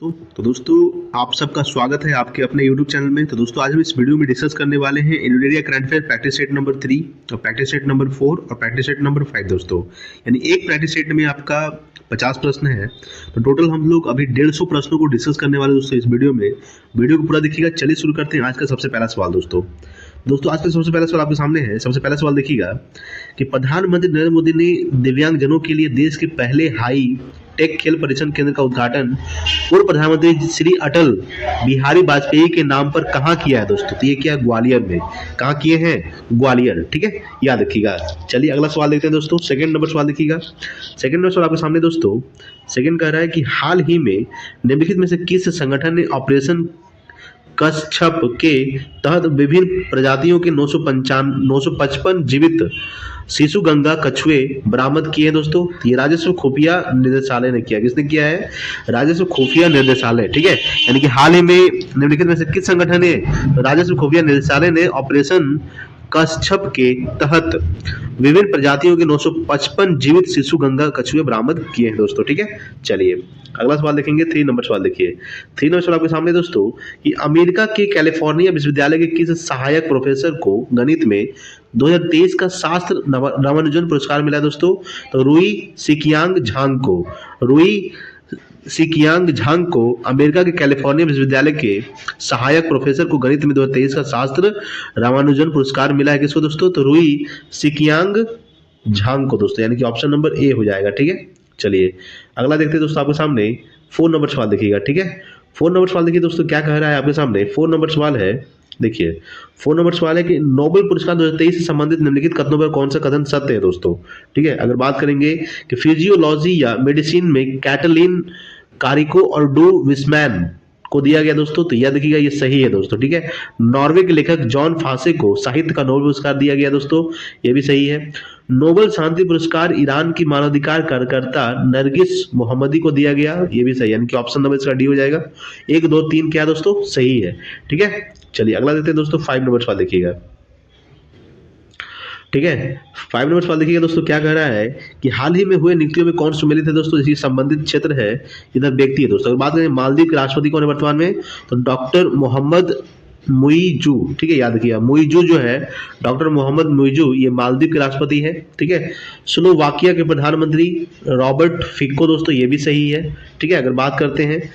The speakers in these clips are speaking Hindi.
तो दोस्तों आप सबका स्वागत है आपके अपने YouTube चैनल में। तो दोस्तों आज हम इस वीडियो में डिस्कस करने वाले हैं India current affair practice set number 3 और प्रैक्टिस सेट नंबर 4 और प्रैक्टिस सेट नंबर 5 दोस्तों। यानी एक प्रैक्टिस सेट में आपका 50 प्रश्न है, तो टोटल हम लोग अभी 150 प्रश्नों को डिस्कस करने वाले दोस्तों इस वीडियो में। वीडियो को पूरा देखिएगा। चलिए शुरू करते हैं आज का सबसे पहला सवाल दोस्तों आज का सबसे पहला सवाल आपके सामने है। सबसे पहला सवाल देखिएगा कि प्रधानमंत्री नरेंद्र मोदी ने दिव्यांगजनों के लिए देश के पहले हाई टेक खेल परीक्षण केंद्र का उद्घाटन पूर्व प्रधानमंत्री श्री अटल बिहारी वाजपेयी के नाम पर कहाँ किया है दोस्तों? तो ये क्या ग्वालियर में। कहाँ किए हैं? ग्वालियर। ठीक है, याद रखिएगा। चलिए अगला सवाल देखते हैं दोस्तों। सेकंड नंबर सवाल देखिएगा। सेकंड नंबर सवाल आपके सामने दोस्तों। सेकंड कह रहा है कि हाल ही में निम्नलिखित में से किस संगठन ने ऑपरेशन कच्छप के तहत विभिन्न प्रजातियों के 955 जीवित शिशु गंगा कछुए बरामद किए हैं दोस्तों? ये राजस्व खुफिया निदेशालय ने किया। किसने किया है? राजस्व खुफिया निर्देशालय। ठीक है, यानी कि हाल ही में निम्नलिखित में से किस संगठन ने, राजस्व खुफिया निदेशालय ने ऑपरेशन कच्छप के तहत विभिन्न प्रजातियों के 955 जीवित शिशु गंगा कछुए बरामद किए हैं दोस्तों। ठीक है, चलिए अगला सवाल देखेंगे। 3 नंबर सवाल देखिए। 3 नंबर सवाल आपके सामने दोस्तों कि अमेरिका के कैलिफोर्निया विश्वविद्यालय के किस सहायक प्रोफेसर को गणित में 2023 का शास्त्र रामानुजन पुरस्कार मिला दोस्तों? तो रुई सिकियांग झांग को अमेरिका के कैलिफोर्निया विश्वविद्यालय के सहायक प्रोफेसर को गणित में 2023 का शास्त्र रामानुजन पुरस्कार मिला है। किसको दोस्तों? तो रुई सिकियांग झांग को दोस्तों, यानी कि ऑप्शन नंबर ए हो जाएगा। ठीक है, चलिए अगला देखते हैं दोस्तों आपके सामने। 4 नंबर सवाल देखिएगा। ठीक है, 4 नंबर सवाल देखिए दोस्तों क्या कह रहा है आपके सामने। 4 नंबर सवाल है, देखिए 4 नंबर सवाल है कि नोबेल पुरस्कार 2023 से संबंधित निम्नलिखित कथनों पर कौन सा कथन सत्य है दोस्तों? ठीक है, अगर बात करेंगे कि फिजियोलॉजी या मेडिसिन में कैटलिन कारिको और डू विस्मैन को दिया गया दोस्तों, तो याद रखिएगा ये सही है दोस्तों। ठीक है, नॉर्वे के लेखक जॉन फासे को साहित्य का नोबेल पुरस्कार दिया गया दोस्तों, ये भी सही है। नोबेल शांति पुरस्कार ईरान की मानवाधिकार कार्यकर्ता नरगिस मोहम्मदी को दिया गया, ये भी सही है, यानी कि ऑप्शन नंबर इसका डी हो जाएगा। 1 2 3 क्या दोस्तों? सही है। ठीक है, चलिए अगला देखते हैं दोस्तों। 5 नंबर सवाल देखिएगा। ठीक है, 5 नंबर सवाल देखिएगा दोस्तों क्या कह रहा है कि हाल ही में हुए नियुक्तियों में कौन सम्मिलित है दोस्तों? इसी संबंधित क्षेत्र है, इधर व्यक्ति है दोस्तों। अगर बात करें मालदीव के राष्ट्रपति कौन है वर्तमान में, तो डॉक्टर मोहम्मद मुइजू। ठीक है, याद रखिएगा मुइजू जो है, डॉक्टर मोहम्मद मुइजू, ये मालदीव के राष्ट्रपति है। ठीक है, स्लोवाकिया के प्रधानमंत्री रॉबर्ट फिको दोस्तों, ये भी सही है। ठीक है, अगर बात करते हैं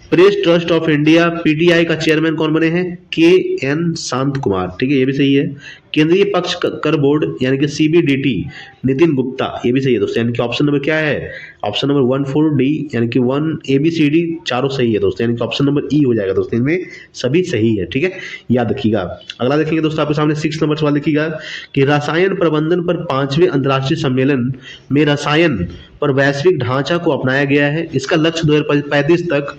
press trust of India PTI का चेयरमैन कौन बने हैं? के एन शांत कुमार। ठीक है, ये भी सही है। केंद्रीय पक्ष कर बोर्ड यानी कि सीबीडीटी नितिन गुप्ता, ये भी सही है दोस्तों, यानी कि ऑप्शन नंबर क्या है? ऑप्शन नंबर 1 4 डी, यानी कि 1 ABCD चारों सही है दोस्तों, यानी कि ऑप्शन नंबर ई हो जाएगा दोस्तों, इनमें सभी सही है। ठीक है, याद रखिएगा। अगला देखेंगे दोस्तों आपके सामने 6 नंबर सवाल देखिएगा कि रसायन प्रबंधन पर 5वें अंतर्राष्ट्रीय सम्मेलन में रसायन पर वैश्विक ढांचा को अपनाया गया है। इसका लक्ष्य 2035 तक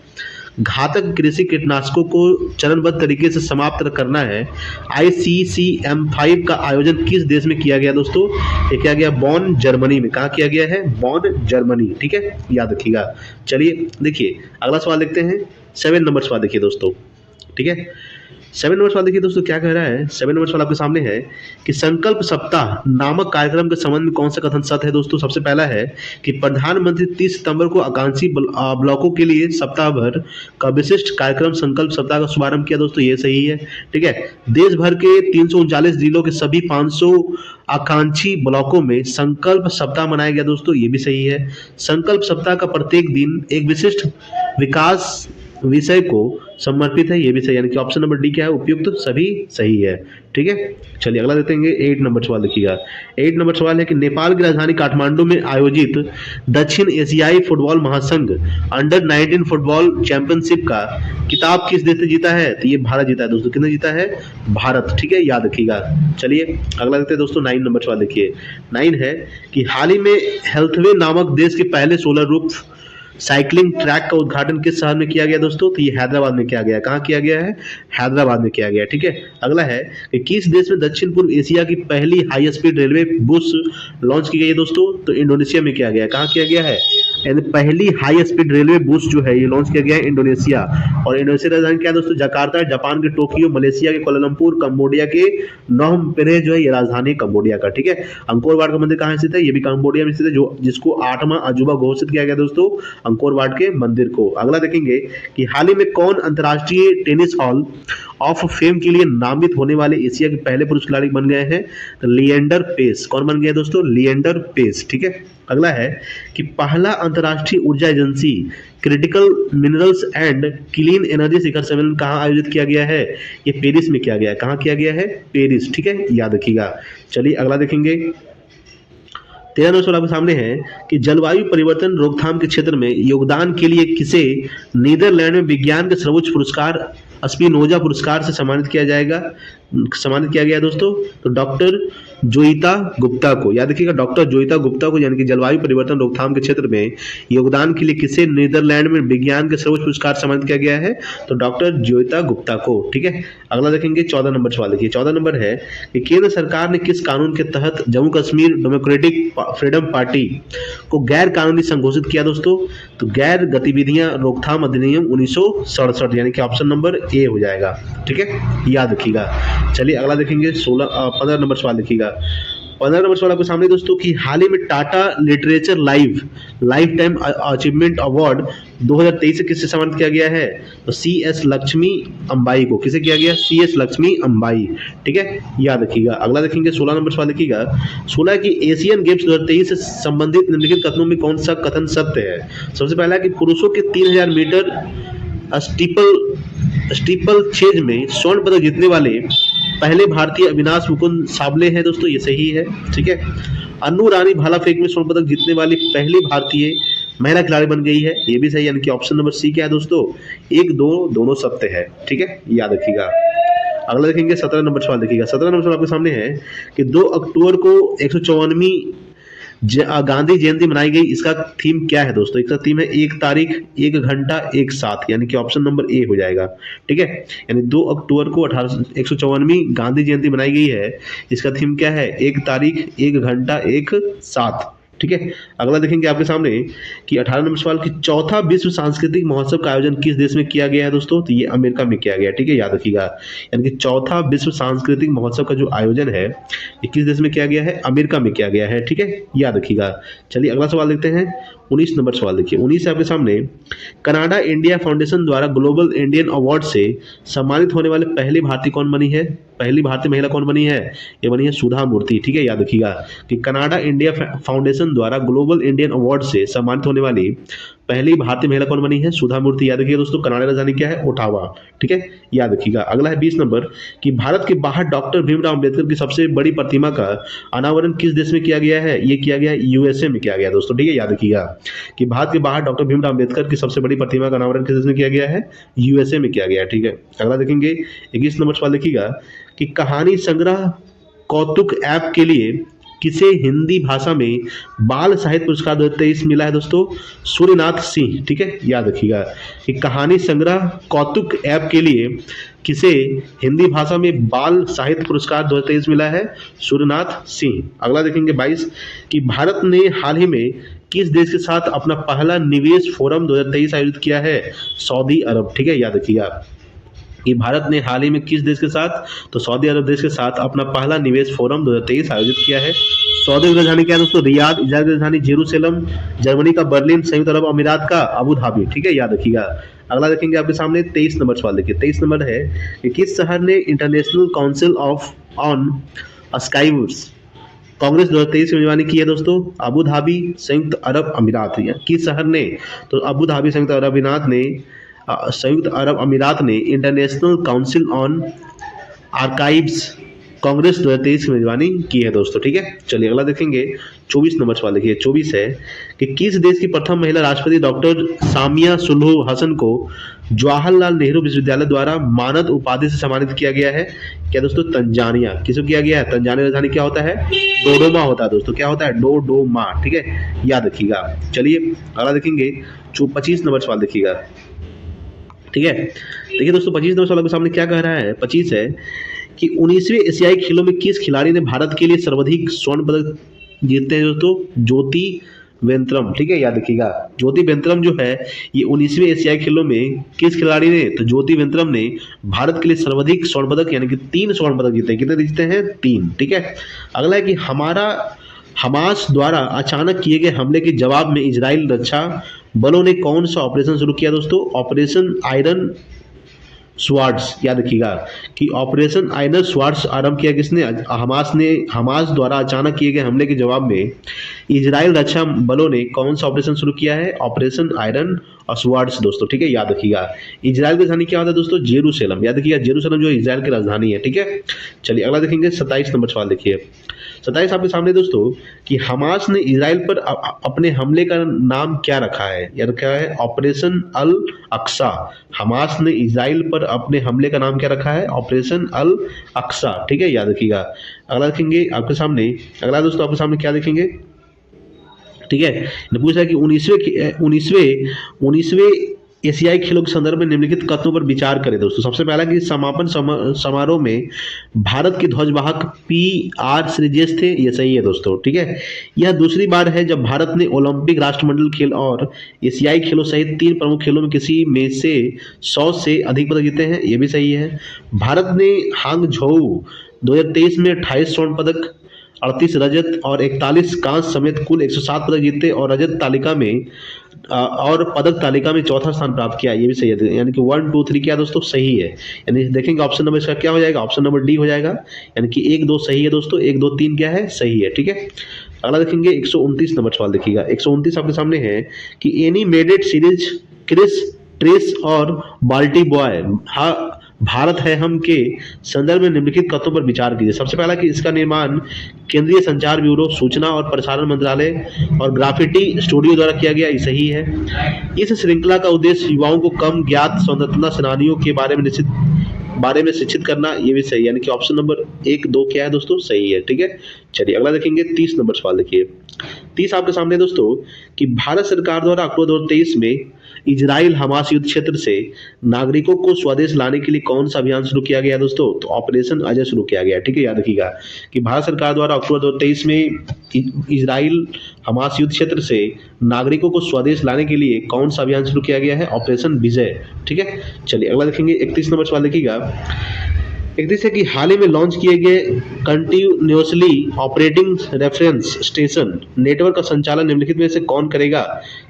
घातक कृषि कीटनाशकों को चरणबद्ध तरीके से समाप्त करना है। ICCM5 का आयोजन किस देश में किया गया दोस्तों? ये किया गया बॉन, जर्मनी में। कहाँ किया गया है? बॉन, जर्मनी। ठीक है, याद रखिएगा। चलिए देखिए अगला सवाल देखते हैं। 7 नंबर सवाल देखिए दोस्तों। ठीक है, 7 नंबर सवाल देखिए दोस्तों क्या कह रहा है। 7 नंबर सवाल आपके सामने है कि संकल्प सप्ताह नामक कार्यक्रम के संबंध में कौन सा कथन सत्य है दोस्तों? सबसे पहला है कि प्रधानमंत्री 30 सितंबर को आकांक्षी ब्लॉकों के लिए सप्ताह भर का विशिष्ट कार्यक्रम संकल्प सप्ताह का शुभारंभ किया दोस्तों, ये सही है। ठीक है, देश भर के 339 जिलों के सभी 500 आकांक्षी ब्लॉकों में संकल्प सप्ताह मनाया गया दोस्तों, ये भी सही है। संकल्प सप्ताह का प्रत्येक दिन एक विशिष्ट विकास विषय को समर्पित है, ये भी सही, यानी कि ऑप्शन नंबर डी क्या है? उपयुक्त सभी सही है। ठीक है, चलिए अगला देते हैं। 8 नंबर सवाल देखिएगा। 8 नंबर सवाल है कि नेपाल की राजधानी काठमांडू में आयोजित दक्षिण एशियाई फुटबॉल महासंघ अंडर-19 फुटबॉल चैंपियनशिप का खिताब किस देश ने जीता है? तो ये भारत जीता है दोस्तों। किसने जीता है? भारत। ठीक है, याद रखिएगा। चलिए अगला देखते हैं दोस्तों। 9 नंबर सवाल देखिए। 9 है कि हाल ही में हेल्थवे नामक देश के पहले सोलर रूफ साइकिलिंग ट्रैक का उद्घाटन किस शहर में किया गया दोस्तों? तो ये हैदराबाद में किया गया। कहाँ किया गया है? हैदराबाद में किया गया। ठीक है, अगला है कि किस देश में दक्षिण पूर्व एशिया की पहली high speed railway bus launch की गई है दोस्तों? तो इंडोनेशिया में किया गया। कहाँ किया गया है? यानी पहली हाई स्पीड रेलवे बूस्ट जो है ये लॉन्च किया गया है इंडोनेशिया। और इंडोनेशिया राजधानी क्या है दोस्तों? जकार्ता, जापान के टोक्यो, मलेशिया के कोलालमपुर, कंबोडिया के नोम पेन्ह जो है ये राजधानी कंबोडिया का, ठीक है। अंकोर वाट का मंदिर कहाँ स्थित है? ये भी कंबोडिया में स्थित है, जो जिसको 8वां अजूबा घोषित किया गया दोस्तों अंकोर वाट के मंदिर को। अगला देखेंगे कि हाल ही में कौन अंतर्राष्ट्रीय टेनिस हॉल ऑफ फेम के लिए नामित होने वाले एशिया के पहले पुरुष खिलाड़ी बन गए हैं? तो लिएंडर पेस। कौन बन गया दोस्तों? लिएंडर पेस, ठीक है। अगला है कि पहला अंतर्राष्ट्रीय ऊर्जा agency critical minerals and clean energy शिखर सम्मेलन कहाँ आयोजित किया गया है? ये पेरिस में किया गया है। कहाँ किया गया है? पेरिस, ठीक है, याद रखिएगा। चलिए अगला देखेंगे। 13 नंबर सवाल आपके सामने है कि जलवायु परिवर्तन रोकथाम के क्षेत्र में योगदान के लिए किसे नीदरलैंड में विज्ञान के सर्वोच्च पुरस्कार स्पिनोजा पुरस्कार से सम्मानित किया गया दोस्तों? तो डॉक्टर जोईता गुप्ता को, याद रखिएगा, डॉक्टर जोईता गुप्ता को, यानी कि जलवायु परिवर्तन रोकथाम के क्षेत्र में योगदान के लिए किसे नीदरलैंड में विज्ञान के सर्वोच्च पुरस्कार सम्मानित किया गया है? तो डॉक्टर जोईता गुप्ता को, ठीक है। अगला देखेंगे 14 नंबर सवाल। देखिए 14 नंबर है कि केंद्र सरकार ने किस कानून के तहत Jammu Kashmir democratic freedom party को गैर कानूनी संघोषित किया दोस्तों? तो गैर गतिविधियां रोकथाम अधिनियम 1967, यानी कि ऑप्शन नंबर ए हो जाएगा, ठीक है, याद रखिएगा। चलिए अगला देखेंगे 15 नंबर सवाल देखिएगा। 15 नंबर सवाल आपके सामने दोस्तों कि हाल ही में Tata literature life time achievement award 2023 से किससे सम्मानित किया गया है? तो CS लक्ष्मी अंबाई को। किसे किया गया? CS लक्ष्मी अंबाई, ठीक है, याद रखिएगा। अगला देखेंगे 16 नंबर सवाल देखिएगा। 16 की एशियन गेम्स 2023 से संबंधित निम्नलिखित कथनों में कौन सा कथन सत्य है? सबसे पहला कि पुरुषों के 3000 मीटर स्टीपल चेज में स्वर्ण पदक जीतने वाले पहले भारतीय अविनाश मुकुंद साबले हैं दोस्तों, ये सही है, ठीक है। अन्नू रानी भाला फेंक में स्वर्ण पदक जीतने वाली पहली भारतीय महिला खिलाड़ी बन गई है, ये भी सही, यानी कि ऑप्शन नंबर सी क्या है दोस्तों? 1, 2 दोनों सत्य है, ठीक है, याद रखिएगा। अगला देखेंगे 17 नंबर सवाल देखिएगा। 17 नंबर सवाल आपके सामने है कि 2 अक्टूबर को 154वीं गांधी जयंती मनाई गई, इसका थीम क्या है दोस्तों? इसका थीम है 1 तारीख 1 घंटा 1 साथ, यानी कि ऑप्शन नंबर ए हो जाएगा, ठीक है। यानी 2 अक्टूबर को 154वीं गांधी जयंती मनाई गई है, इसका थीम क्या है? 1 तारीख 1 घंटा 1 साथ, ठीक है। अगला देखेंगे आपके सामने कि 18 नंबर सवाल की चौथा विश्व सांस्कृतिक महोत्सव का आयोजन किस देश में किया गया है दोस्तों? तो ये अमेरिका में किया गया है, ठीक है, याद रखिएगा। यानी कि चौथा विश्व सांस्कृतिक महोत्सव का जो आयोजन है ये किस देश में किया गया है? अमेरिका में किया गया है, ठीक है, याद रखिएगा। चलिए अगला सवाल देखते हैं। 19 नंबर सवाल देखिए। 19 आपके सामने कनाडा इंडिया फाउंडेशन द्वारा ग्लोबल इंडियन अवार्ड से सम्मानित होने वाले पहली भारतीय कौन बनी है? पहली भारतीय महिला कौन बनी है? ये बनी है सुधा मूर्ति, ठीक है, याद रखिएगा कि कनाडा इंडिया फाउंडेशन द्वारा ग्लोबल इंडियन अवार्ड से सम्मानित होने वाली पहली भारतीय महिला कौन बनी है? सुधा मूर्ति, याद रखिएगा दोस्तों। कनाडा राजधानी क्या है? ओटावा, ठीक है, याद रखिएगा। अगला है 20 नंबर कि भारत के बाहर डॉक्टर भीमराव अंबेडकर की सबसे बड़ी प्रतिमा का अनावरण किस देश में किया गया है? ये किया गया है USA में किया गया दोस्तों, ठीक है, याद रखिएगा कि भारत के बाहर डॉक्टर भीमराव अंबेडकर की सबसे बड़ी प्रतिमा का अनावरण किस देश में किया गया है? USA में किया गया है, ठीक है। अगला देखेंगे 21 नंबर सवाल देखिएगा कि कहानी संग्रह कौतुक ऐप के लिए किसे हिंदी भाषा में बाल साहित्य पुरस्कार 2023 मिला है दोस्तों? सूर्यनाथ सिंह, ठीक है, याद रखिएगा कि कहानी संग्रह कौतुक ऐप के लिए किसे हिंदी भाषा में बाल साहित्य पुरस्कार 2023 मिला है? सूर्यनाथ सिंह। अगला देखेंगे 22 कि भारत ने हाल ही में किस देश के साथ अपना पहला निवेश फोरम 2023 आयोजित किया है? सऊदी अरब, ठीक है, याद रखिएगा कि भारत ने हाल ही में किस देश के साथ? तो सऊदी अरब देश के साथ अपना पहला निवेश फोरम 2023 आयोजित किया है। सऊदी की राजधानी क्या है दोस्तों? रियाद, इजराइल की राजधानी जेरूसलम, जर्मनी का बर्लिन, संयुक्त अरब अमीरात का अबू धाबी, ठीक है, याद रखिएगा। अगला देखेंगे आपके सामने 23 नंबर सवाल देखिए। 23 नंबर है कि किस शहर ने इंटरनेशनल काउंसिल ऑन स्काईवर्स कांग्रेस 2023 की मेजबानी की है दोस्तों? अबू धाबी, संयुक्त अरब अमीरात, किस शहर ने? तो अबू धाबी, संयुक्त अरब अमीरात ने international council on archives Congress 2023 की मेजबानी की है दोस्तों, ठीक है। चलिए अगला देखेंगे 24 नंबर सवाल देखिए। 24 है कि किस देश की प्रथम महिला राष्ट्रपति डॉक्टर सामिया सुलूहु हसन को जवाहरलाल नेहरू विश्वविद्यालय द्वारा मानद उपाधि से सम्मानित किया गया है? क्या दोस्तों? तंजानिया। किसको किया गया है? तंजानिया राजधानी क्या होता है? डोडोमा होता है दोस्तों। क्या होता है? डोडोमा, ठीक है, याद रखिएगा। चलिए अगला देखेंगे 25 नंबर सवाल देखिएगा, ठीक है। देखिए दोस्तों 25 नंबर सवाल के सामने क्या कह रहा है? 25 है कि 19वें एशियाई खेलों में किस खिलाड़ी ने भारत के लिए सर्वाधिक स्वर्ण पदक जीते हैं दोस्तों? ज्योति वेंत्रम, ठीक है, याद रखिएगा। ज्योति वेंत्रम जो है ये 19वें एशियाई खेलों में किस खिलाड़ी ने, तो ज्योति वेंत्रम ने भारत के लिए सर्वाधिक स्वर्ण पदक यानी कि 3 स्वर्ण पदक जीते। कितने जीते हैं? 3, ठीक है। अगला है कि हमास द्वारा अचानक किए गए हमले के जवाब में इजराइल रक्षा बलों ने कौन सा ऑपरेशन शुरू किया दोस्तों? ऑपरेशन आयरन स्वार्ड्स, याद रखिएगा कि ऑपरेशन आयरन स्वार्ड्स आरंभ किया किसने? हमास द्वारा अचानक किए गए हमले के जवाब में इजराइल रक्षा बलों ने कौन सा ऑपरेशन शुरू किया है? ऑपरेशन आयरन स्वार्ड्स दोस्तों, ठीक है, याद रखिएगा। इजराइल की राजधानी क्या होता है दोस्तों? जेरूशलेम, याद रखिएगा जेरूशलेम जो इजराइल की राजधानी है, ठीक है। चलिए अगला देखेंगे 27 नंबर सवाल देखिए। 27 आपके सामने दोस्तों कि हमास ने इजराइल पर अपने हमले का नाम क्या रखा है? याद क्या है? ऑपरेशन अल अक्सा। हमास ने इजराइल पर अपने हमले का नाम क्या रखा है? ऑपरेशन अल अक्सा, ठीक है, याद रखिएगा। अगला देखेंगे आपके सामने, अगला दोस्तों आपके सामने क्या देखेंगे, ठीक है, पूछा है कि 19वें एशियाई खेलों के संदर्भ में निम्नलिखित कथनों पर विचार करें दोस्तों। सबसे पहला कि समापन समारोह में भारत के ध्वजवाहक PR श्रीजेश थे, ये सही है दोस्तों, ठीक है। यह दूसरी बार है जब भारत ने ओलंपिक, राष्ट्रमंडल खेल और एशियाई खेलों सहित 3 प्रमुख खेलों में किसी में से 100 से अधिक पदक जीते हैं, ये भी सही है। भारत ने हांगझोऊ 2023 में 28 स्वर्ण पदक, 38 रजत और 41 कांस्य समेत कुल 107 पदक जीते और रजत तालिका में और पदक तालिका में चौथा स्थान प्राप्त किया, ये भी सही है। यानी कि 1, 2, 3 क्या दोस्तों? सही है। यानी देखेंगे ऑप्शन नंबर इसका क्या हो जाएगा? ऑप्शन नंबर डी हो जाएगा। यानी कि 1, 2 सही है दोस्तों, 1, 2, 3 क्या है? सही है, ठीक है। अगला देखेंगे 129 नंबर सवाल देखिएगा। 129 आपके सामने है कि एनिमेटेड सीरीज क्रिस, ट्रेस और बाल्टी बॉय भारत है हम के संदर्भ में निम्नलिखित कथनों पर विचार कीजिए। सबसे पहला कि इसका निर्माण केंद्रीय संचार ब्यूरो, सूचना और प्रसारण मंत्रालय और ग्राफिटी स्टूडियो द्वारा किया गया, ये सही है। इस श्रृंखला का उद्देश्य युवाओं को कम ज्ञात स्वतंत्रता सेनानियों के बारे में शिक्षित करना, ये भी सही है। यानी कि ऑप्शन नंबर 1, 2 क्या है दोस्तों? सही है, ठीक है। चलिए अगला देखेंगे 30 नंबर सवाल देखिए। 30 आपके सामने दोस्तों कि भारत सरकार द्वारा अक्टूबर 2023 में इजराइल हमास युद्ध क्षेत्र से नागरिकों को स्वदेश लाने के लिए कौन सा अभियान शुरू किया गया दोस्तों? तो ऑपरेशन अजय शुरू किया गया, ठीक है, याद रखिएगा कि भारत सरकार द्वारा अक्टूबर 2023 में इजराइल हमास युद्ध क्षेत्र से नागरिकों को स्वदेश लाने के लिए कौन सा अभियान शुरू किया गया है? ऑपरेशन विजय, ठीक है। चलिए अगला देखेंगे 31 नंबर सवाल देखिएगा। 31 है कि हाल ही में लॉन्च किए गए continuously operating reference station network का संचालन निम्नलिखित में से कौन करेगा?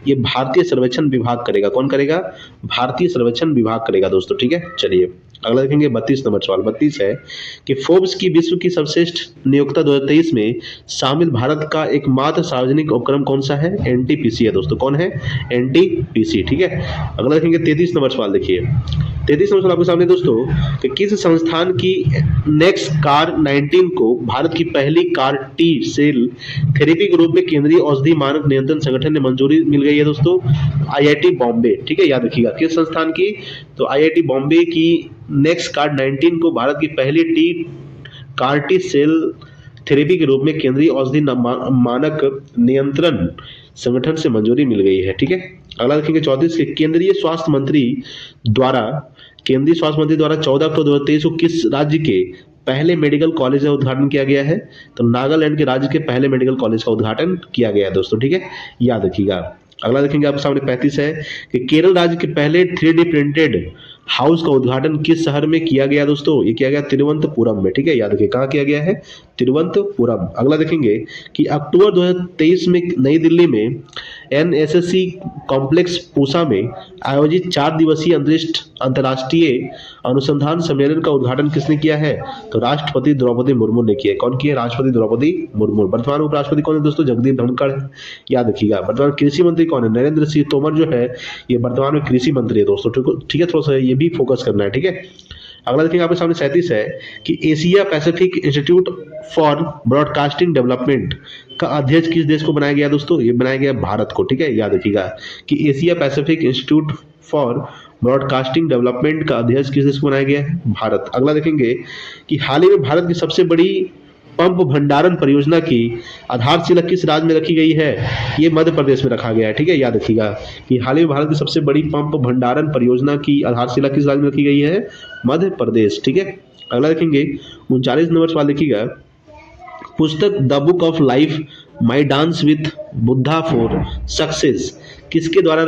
ये भारतीय सर्वेक्षण विभाग करेगा। कौन करेगा? भारतीय सर्वेक्षण विभाग करेगा दोस्तों, ठीक है। चलिए अगला देखेंगे 32 नंबर सवाल। 32 है कि फोर्ब्स की विश्व की सर्वश्रेष्ठ नियोक्ता 2023 में शामिल भारत का एकमात्र सार्वजनिक उपक्रम कौन सा है? NTPC है दोस्तों। कौन है? NTPC, ठीक है। अगला देखेंगे 33 नंबर सवाल देखिए। 33 नंबर सवाल आपके सामने दोस्तों कि किस संस्थान की नेक्स्ट कार 19 को भारत की पहली कार टी सेल थेरेपी के रूप में केंद्रीय औषधि मानक नियंत्रण संगठन ने मंजूरी मिल गई है दोस्तों? IIT बॉम्बे, ठीक है, याद रखिएगा किस संस्थान की? तो IIT बॉम्बे की नेक्स्ट कार 19 को भारत की पहली कार टी सेल थेरेपी के रूप में केंद्रीय औषधि मानक नियंत्रण संगठन से मंजूरी मिल गई है, ठीक है। अगला देखेंगे 34 के केंद्रीय स्वास्थ्य मंत्री द्वारा 14 अक्टूबर 2023 को किस राज्य के पहले मेडिकल कॉलेज का उद्घाटन किया गया है? तो नागालैंड के राज्य के पहले मेडिकल कॉलेज का उद्घाटन किया गया है दोस्तों, ठीक है, याद रखिएगा। अगला देखेंगे आपके सामने 35 है कि केरल राज्य के पहले 3D प्रिंटेड हाउस का उद्घाटन किस शहर में किया गया दोस्तों? ये किया गया तिरुवनंतपुरम में, ठीक है, याद रखिए कहाँ किया गया है? तिरुवनंतपुरम। अगला देखेंगे कि अक्टूबर 2023 में नई दिल्ली में NSSC कॉम्प्लेक्स पूसा में आयोजित 4 दिवसीय अंतर्राष्ट्रीय अनुसंधान सम्मेलन का उद्घाटन किसने किया है? तो राष्ट्रपति द्रौपदी मुर्मू ने किया। कौन किया? राष्ट्रपति द्रौपदी मुर्मू। वर्तमान उपराष्ट्रपति कौन है दोस्तों? जगदीप धनखड़ है, याद रखिएगा। वर्तमान कृषि मंत्री कौन है? नरेंद्र सिंह तोमर जो है ये वर्तमान में कृषि मंत्री है दोस्तों, ठीक है, थोड़ा सा ये भी फोकस करना है, ठीक है। अगला देखेंगे आपके सामने 37 है कि Asia Pacific institute for broadcasting development का अध्यक्ष किस देश को बनाया गया दोस्तों? ये बनाया गया भारत को, ठीक है, याद रखिएगा कि Asia Pacific institute for broadcasting development का अध्यक्ष किस देश को बनाया गया है? भारत। अगला देखेंगे कि हाल ही में भारत की सबसे बड़ी पंप भंडारण परियोजना की आधारशिला किस राज्य में रखी गई है? ये मध्य प्रदेश में रखा गया है, ठीक है, याद रखिएगा कि हाल ही में भारत की सबसे बड़ी पंप भंडारण परियोजना की आधारशिला किस राज्य में रखी गई है? मध्य प्रदेश, ठीक है। अगला देखेंगे 39 नंबर सवाल देखिएगा। पुस्तक the book of life my dance with Buddha for success किसके द्वारा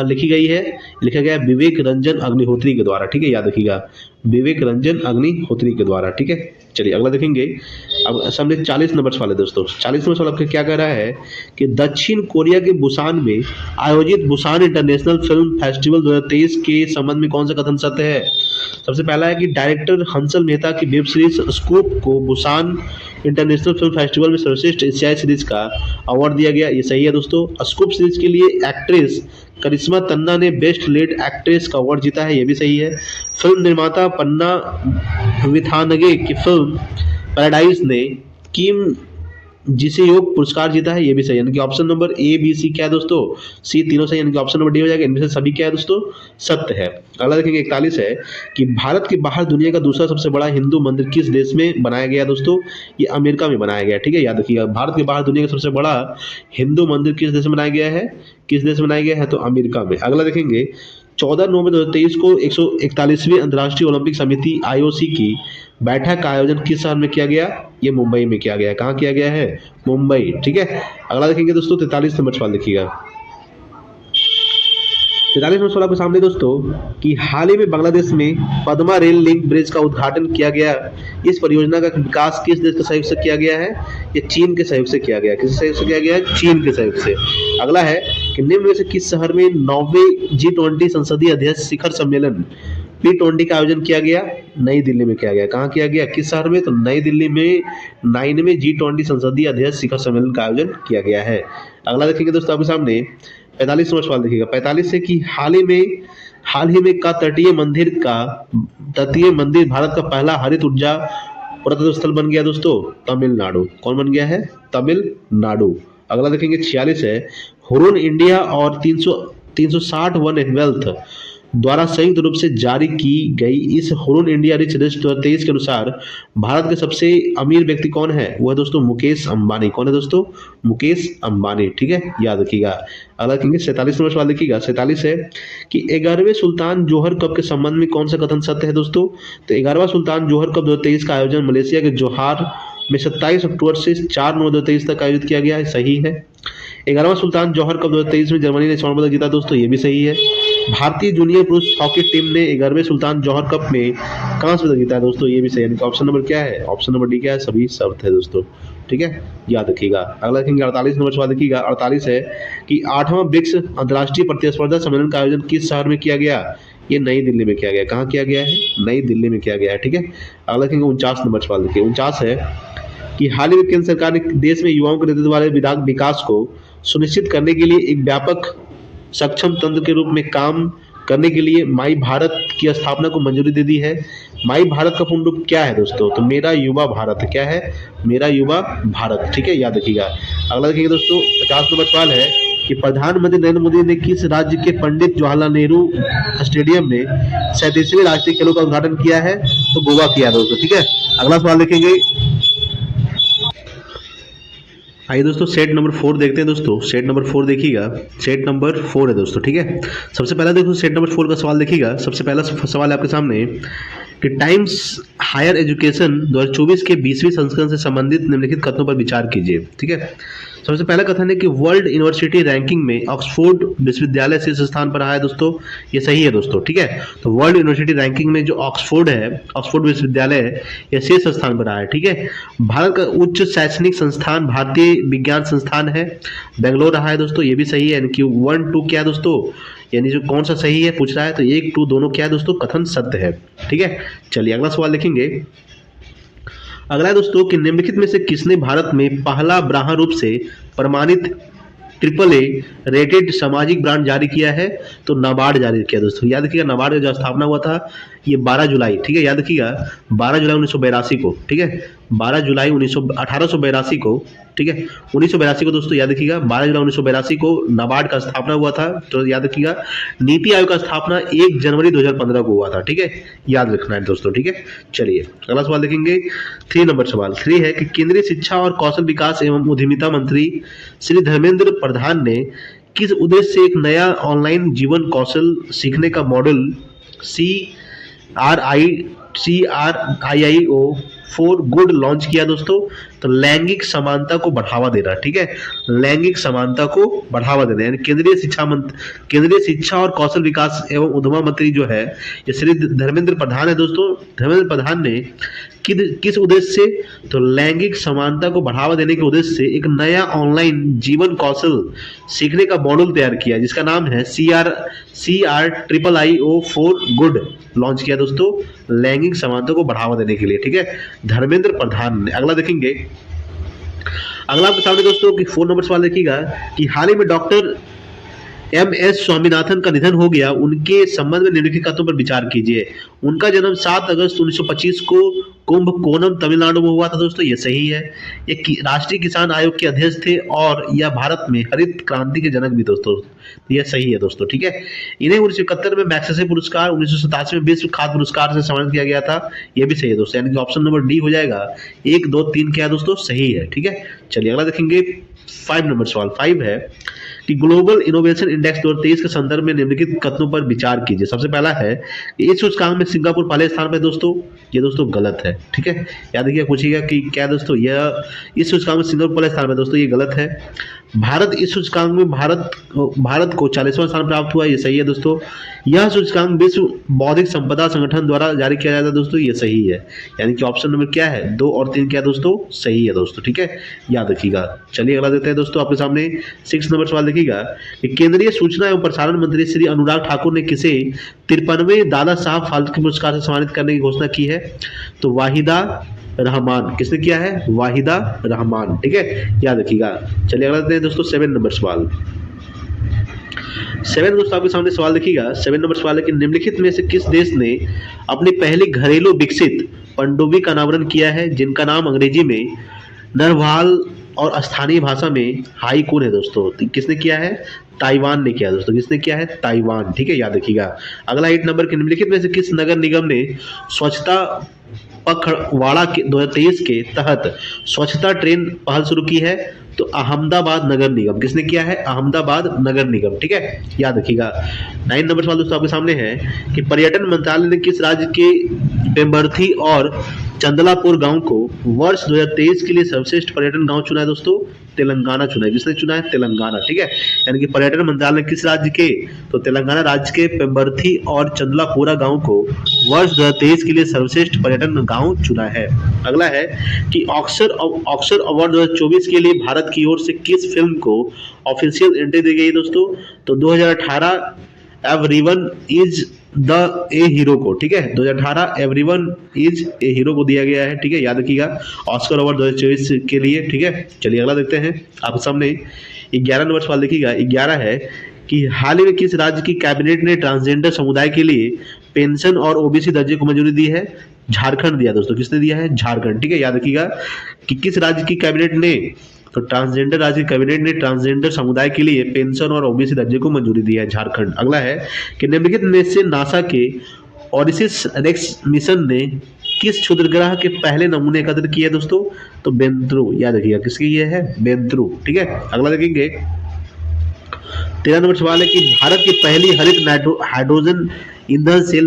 लिखी गई है? लिखा गया है विवेक रंजन अग्निहोत्री के द्वारा, ठीक है, याद रखिएगा, विवेक रंजन अग्निहोत्री के द्वारा, ठीक है। चलिए अगला देखेंगे। अब सामने 40 नंबर सवाल है दोस्तों। 40 नंबर सवाल आपका क्या कह रहा है कि दक्षिण कोरिया के बुसान में आयोजित बुसान इंटरनेशनल फिल्म फेस्टिवल 2023 के संबंध में कौन सा कथन सत्य है? सबसे पहला है कि डायरेक्टर हंसल मेहता की वेब सीरीज स्कूप को बुसान इंटरनेशनल फिल्म फेस्टिवल में सर्वश्रेष्ठ एशियाई सीरीज का अवार्ड दिया गया, ये सही है दोस्तों। स्कूप सीरीज के लिए एक्ट्रेस करिश्मा तन्ना ने बेस्ट लीड एक्ट्रेस का अवार्ड जीता है, ये भी सही है। फिल्म निर्माता पन्ना विथानगे की फिल्म पैराडाइज ने किम जिसे योग पुरस्कार जीता है, ये भी सही है। यानी कि option number A B C क्या है दोस्तों? सी तीनों सही, यानी कि ऑप्शन नंबर डी हो जाएगा। इनमें से सभी क्या है दोस्तों? सत्य है। अगला देखेंगे 41 है कि भारत के बाहर दुनिया का दूसरा सबसे बड़ा हिंदू मंदिर किस देश में बनाया गया दोस्तों? ये अमेरिका में बनाया गया, ठीक है, याद रखिएगा। भारत के बाहर दुनिया का सबसे बड़ा हिंदू मंदिर किस देश में बनाया गया है? किस देश में बनाया गया है? तो अमेरिका में। अगला देखेंगे 14 नवंबर 2023 को 141वीं अंतर्राष्ट्रीय ओलंपिक समिति IOC की बैठक का आयोजन किस शहर में किया गया? ये मुंबई में किया गया। कहाँ किया गया है? मुंबई, ठीक है। अगला देखेंगे दोस्तों 43 नंबर सवाल देखिएगा। 43 नंबर सवाल आपके सामने दोस्तों कि हाल ही में बांग्लादेश में पद्मा रेल लिंक ब्रिज का उद्घाटन किया गया। इस परियोजना का विकास किस देश के सहयोग से किया गया है? ये चीन के सहयोग से किया गया। किस सहयोग से किया गया है? चीन के सहयोग से। अगला है कि निम्न में से किस शहर में 9वें G20 संसदीय अध्यक्ष शिखर सम्मेलन P20 का आयोजन किया गया? नई दिल्ली में किया गया। कहाँ किया गया? किस शहर में? तो नई दिल्ली में 9वें G20 संसदीय अध्यक्ष शिखर सम्मेलन का आयोजन किया गया है। अगला देखेंगे दोस्तों आपके सामने 45 नंबर सवाल देखिएगा। 45 है कि हाल ही में का तटीय मंदिर भारत का पहला हरित ऊर्जा पर्यटन स्थल बन गया दोस्तों? तमिलनाडु। कौन बन गया है? तमिलनाडु। अगला देखेंगे 46 है हुरुन इंडिया और 360 वन वेल्थ द्वारा संयुक्त रूप से जारी की गई इस हुरुन इंडिया रिच लिस्ट 2023 के अनुसार भारत के सबसे अमीर व्यक्ति कौन है? वो है दोस्तों मुकेश अंबानी। कौन है दोस्तों? मुकेश अंबानी, ठीक है, याद रखिएगा। अगला देखेंगे 47 नंबर सवाल देखिएगा। 47 है कि 11वें सुल्तान जोहर कप के संबंध में कौन सा कथन सत्य है दोस्तों? तो 11वां सुल्तान जोहर कप 2023 का आयोजन मलेशिया के जोहार में 27 अक्टूबर से 4 नवंबर 2023 तक आयोजित किया गया है, सही है। 11वां सुल्तान जोहर कप 2023 में जर्मनी ने स्वर्ण पदक जीता दोस्तों, ये भी सही है। भारतीय जूनियर पुरुष हॉकी टीम ने 11वें सुल्तान जौहर कप में कांस्य पदक जीता है दोस्तों, ये भी सही है। ऑप्शन नंबर क्या है? ऑप्शन नंबर डी क्या है? सभी शर्त है दोस्तों, ठीक है, याद रखिएगा। अगला देखेंगे 48 नंबर सवाल देखिएगा। 48 है कि 8वां ब्रिक्स अंतर्राष्ट्रीय प्रतिस्पर्धा सम्मेलन का आयोजन किस शहर में किया गया? ये नई दिल्ली में किया गया। कहाँ किया गया है? नई दिल्ली में किया गया है, ठीक है। अगला देखेंगे 49 नंबर सवाल देखिए। 49 है कि हाल ही में केंद्र सरकार ने देश में युवाओं के नेतृत्व वाले विकास को सुनिश्चित करने के लिए एक व्यापक सक्षम तंत्र के रूप में काम करने के लिए माई भारत की स्थापना को मंजूरी दे दी है। माई भारत का पूर्ण रूप क्या है दोस्तों? तो मेरा युवा भारत। क्या है? मेरा युवा भारत, ठीक है, याद रखिएगा। अगला देखिएगा दोस्तों 50 नंबर सवाल है कि प्रधानमंत्री नरेंद्र मोदी ने किस राज्य के पंडित जवाहरलाल नेहरू स्टेडियम में 37वें राष्ट्रीय खेलों का उद्घाटन किया है? तो गोवा किया दोस्तों, ठीक है। अगला सवाल देखेंगे। आइए दोस्तों सेट नंबर 4 देखते हैं दोस्तों। सेट नंबर 4 देखिएगा। सेट नंबर 4 है दोस्तों, ठीक है। सबसे पहला देखो सेट नंबर 4 का सवाल देखिएगा। सबसे पहला सवाल है आपके सामने कि टाइम्स हायर एजुकेशन 2024 के 20वीं संस्करण से संबंधित निम्नलिखित कथनों पर विचार कीजिए, ठीक है। सबसे पहला कथन है कि वर्ल्ड यूनिवर्सिटी रैंकिंग में ऑक्सफोर्ड विश्वविद्यालय शीर्ष स्थान पर आया है दोस्तों, ये सही है दोस्तों, ठीक है। तो वर्ल्ड यूनिवर्सिटी रैंकिंग में जो ऑक्सफोर्ड विश्वविद्यालय है, यह शीर्ष स्थान पर आया है, ठीक है। भारत का उच्च शैक्षणिक संस्थान भारतीय विज्ञान संस्थान है, बेंगलोर रहा है दोस्तों, ये भी सही है। यानी कि 1 2 क्या है दोस्तों? यानी जो कौन सा सही है पूछ रहा है, तो 1 2 दोनों क्या है दोस्तों? कथन सत्य है, ठीक है। चलिए अगला सवाल देखेंगे। अगला है दोस्तों कि निम्नलिखित में से किसने भारत में पहला ब्राह्मण रूप से प्रमाणित AAA रेटेड सामाजिक ब्रांड जारी किया है? तो नाबार्ड जारी किया दोस्तों, याद रखिएगा। नाबार्ड का जो स्थापना हुआ था ये 12 जुलाई, ठीक है, याद रखिएगा 12 जुलाई 1982 को, ठीक है, 12 जुलाई 1882 को, ठीक है, 1982 को दोस्तों, याद रखिएगा 12 जुलाई 1982 को नाबार्ड का स्थापना हुआ था। तो याद रखिएगा नीति आयोग का स्थापना 1 जनवरी 2015 को हुआ था, ठीक है, याद रखना है दोस्तों, ठीक है। चलिए अगला सवाल देखेंगे। 3 नंबर सवाल 3 है कि केंद्रीय शिक्षा और कौशल विकास एवं उद्यमिता मंत्री श्री धर्मेंद्र प्रधान ने किस उद्देश्य से एक नया ऑनलाइन जीवन कौशल सीखने का model CRIIO for good launch किया दोस्तों? तो लैंगिक समानता को बढ़ावा देना, ठीक है, लैंगिक समानता को बढ़ावा देना, यानी केंद्रीय शिक्षा और कौशल विकास एवं उद्यम मंत्री जो है ये श्री धर्मेंद्र प्रधान है दोस्तों। धर्मेंद्र प्रधान ने किस उद्देश्य से, तो लैंगिक समानता को बढ़ावा देने के उद्देश्य से एक नया ऑनलाइन जीवन कौशल सीखने का मॉड्यूल तैयार किया जिसका नाम है CRIIIO फॉर गुड लॉन्च किया दोस्तों, लैंगिक समानता को बढ़ावा देने के लिए, ठीक है, धर्मेंद्र प्रधान ने। अगला देखेंगे, अगला आपके सामने दोस्तों कि 4 नंबर सवाल देखिएगा कि हाल ही में डॉक्टर MS स्वामीनाथन का निधन हो गया, उनके संबंध में निम्नलिखित कथनों पर विचार कीजिए। उनका जन्म 7 अगस्त 1925 को कुंभकोणम तमिलनाडु में हुआ था दोस्तों, ये सही है। ये राष्ट्रीय किसान आयोग के अध्यक्ष थे और यह भारत में हरित क्रांति के जनक भी दोस्तों, यह सही है दोस्तों, ठीक है। इन्हें 1971 में मैग्सेसे पुरस्कार, 1987 में विश्व खाद्य पुरस्कार से सम्मानित किया गया था, यह भी सही है दोस्तों, यानी कि ऑप्शन नंबर डी हो जाएगा। 1, 2, 3 क्या है दोस्तों, सही है, ठीक है। चलिए अगला देखेंगे 5 नंबर सवाल। 5 है कि ग्लोबल इनोवेशन इंडेक्स 2023 के संदर्भ में निम्नलिखित कथनों पर विचार कीजिए। सबसे पहला है कि इस सूचकांक में सिंगापुर पहले स्थान पर दोस्तों, ये दोस्तों गलत है, ठीक है। याद रखिए पूछिएगा कि क्या दोस्तों, यह इस सूचकांक में सिंगापुर पहले स्थान पर दोस्तों, ये गलत है। भारत इस सूचकांक में भारत को 40वां स्थान प्राप्त हुआ, ये सही है दोस्तों। यह सूचकांक विश्व बौद्धिक संपदा संगठन द्वारा जारी किया जाता है दोस्तों, ये सही है, यानी कि ऑप्शन नंबर क्या है, 2 और 3 क्या दोस्तों, सही है दोस्तों, ठीक है, याद रखिएगा। चलिए अगला देते हैं दोस्तों आपके सामने 6 नंबर सवाल देखिएगा कि केंद्रीय सूचना एवं प्रसारण मंत्री श्री अनुराग ठाकुर ने किसे 53वें दादा साहब फाल्के पुरस्कार से सम्मानित करने की घोषणा की है, तो वाहिदा रहमान, किसने किया है, वाहिदा रहमान, ठीक है, याद रखिएगा। चलिए अगला देते हैं दोस्तों 7 नंबर सवाल। 7 दोस्तों आपके सामने सवाल देखिएगा। 7 नंबर सवाल है कि निम्नलिखित में से किस देश ने अपनी पहली घरेलू विकसित पनडुब्बी का अनावरण किया है जिनका नाम अंग्रेजी में नरवाल और स्थानीय भाषा में हाईकून है दोस्तों, किसने किया है, ताइवान ने किया दोस्तों, किसने किया है, ताइवान, ठीक है, याद रखिएगा। अगला 8 नंबर के निम्नलिखित में से किस नगर निगम ने स्वच्छता पखवाड़ा के 2023 के तहत स्वच्छता ट्रेन पहल शुरू की है, तो अहमदाबाद नगर निगम, किसने किया है, अहमदाबाद नगर निगम, ठीक है, याद रखिएगा। 9 नंबर सवाल दोस्तों आपके सामने है कि पर्यटन मंत्रालय ने किस राज्य के पेम्बर्थी और चंदलापुर गांव को वर्ष 2023 के लिए सर्वश्रेष्ठ पर्यटन गांव चुना है दोस्तों, तेलंगाना चुना है, किसने चुना है, तेलंगाना, ठीक है, यानी कि पर्यटन मंत्रालय ने किस राज्य के, तो तेलंगाना राज्य के पेम्बर्थी और चंदलापुरा गांव को वर्ष 2023 के लिए सर्वश्रेष्ठ पर्यटन गांव चुना है। अगला है कि ऑस्कर अवार्ड 2024 के लिए भारत की ओर से किस फिल्म को ऑफिशियल एंट्री दी गई दोस्तों, तो 2018 everyone is the A hero को, ठीक है, 2018 एवरीवन इज ए हीरो को दिया गया है, ठीक है, याद रखिएगा, ऑस्कर अवार्ड 2024 के लिए, ठीक है। चलिए अगला देखते हैं आपके सामने 11 नंबर सवाल देखिएगा। 11 है कि हाल ही में किस राज्य की कैबिनेट ने ट्रांसजेंडर समुदाय के लिए पेंशन और ओबीसी दर्जे को मंजूरी दी है, झारखंड दिया दोस्तों, किसने दिया है, झारखंड, ठीक है, याद रखिएगा कि किस राज्य की कैबिनेट ने, तो ट्रांसजेंडर राज्य कैबिनेट ने ट्रांसजेंडर समुदाय के लिए पेंशन और ओबीसी दर्जे को मंजूरी दी है, झारखंड। अगला है कि निम्नलिखित में से नासा के ओडिसिस रेक्स मिशन ने किस क्षुद्रग्रह के पहले नमूने एकत्र किए दोस्तों, तो बेंद्रू, याद रखिएगा किसकी ये है, बेंद्रू, ठीक है। अगला देखेंगे 13 नंबर सवाल है कि भारत की पहली हरित हाइड्रोजन ईंधन सेल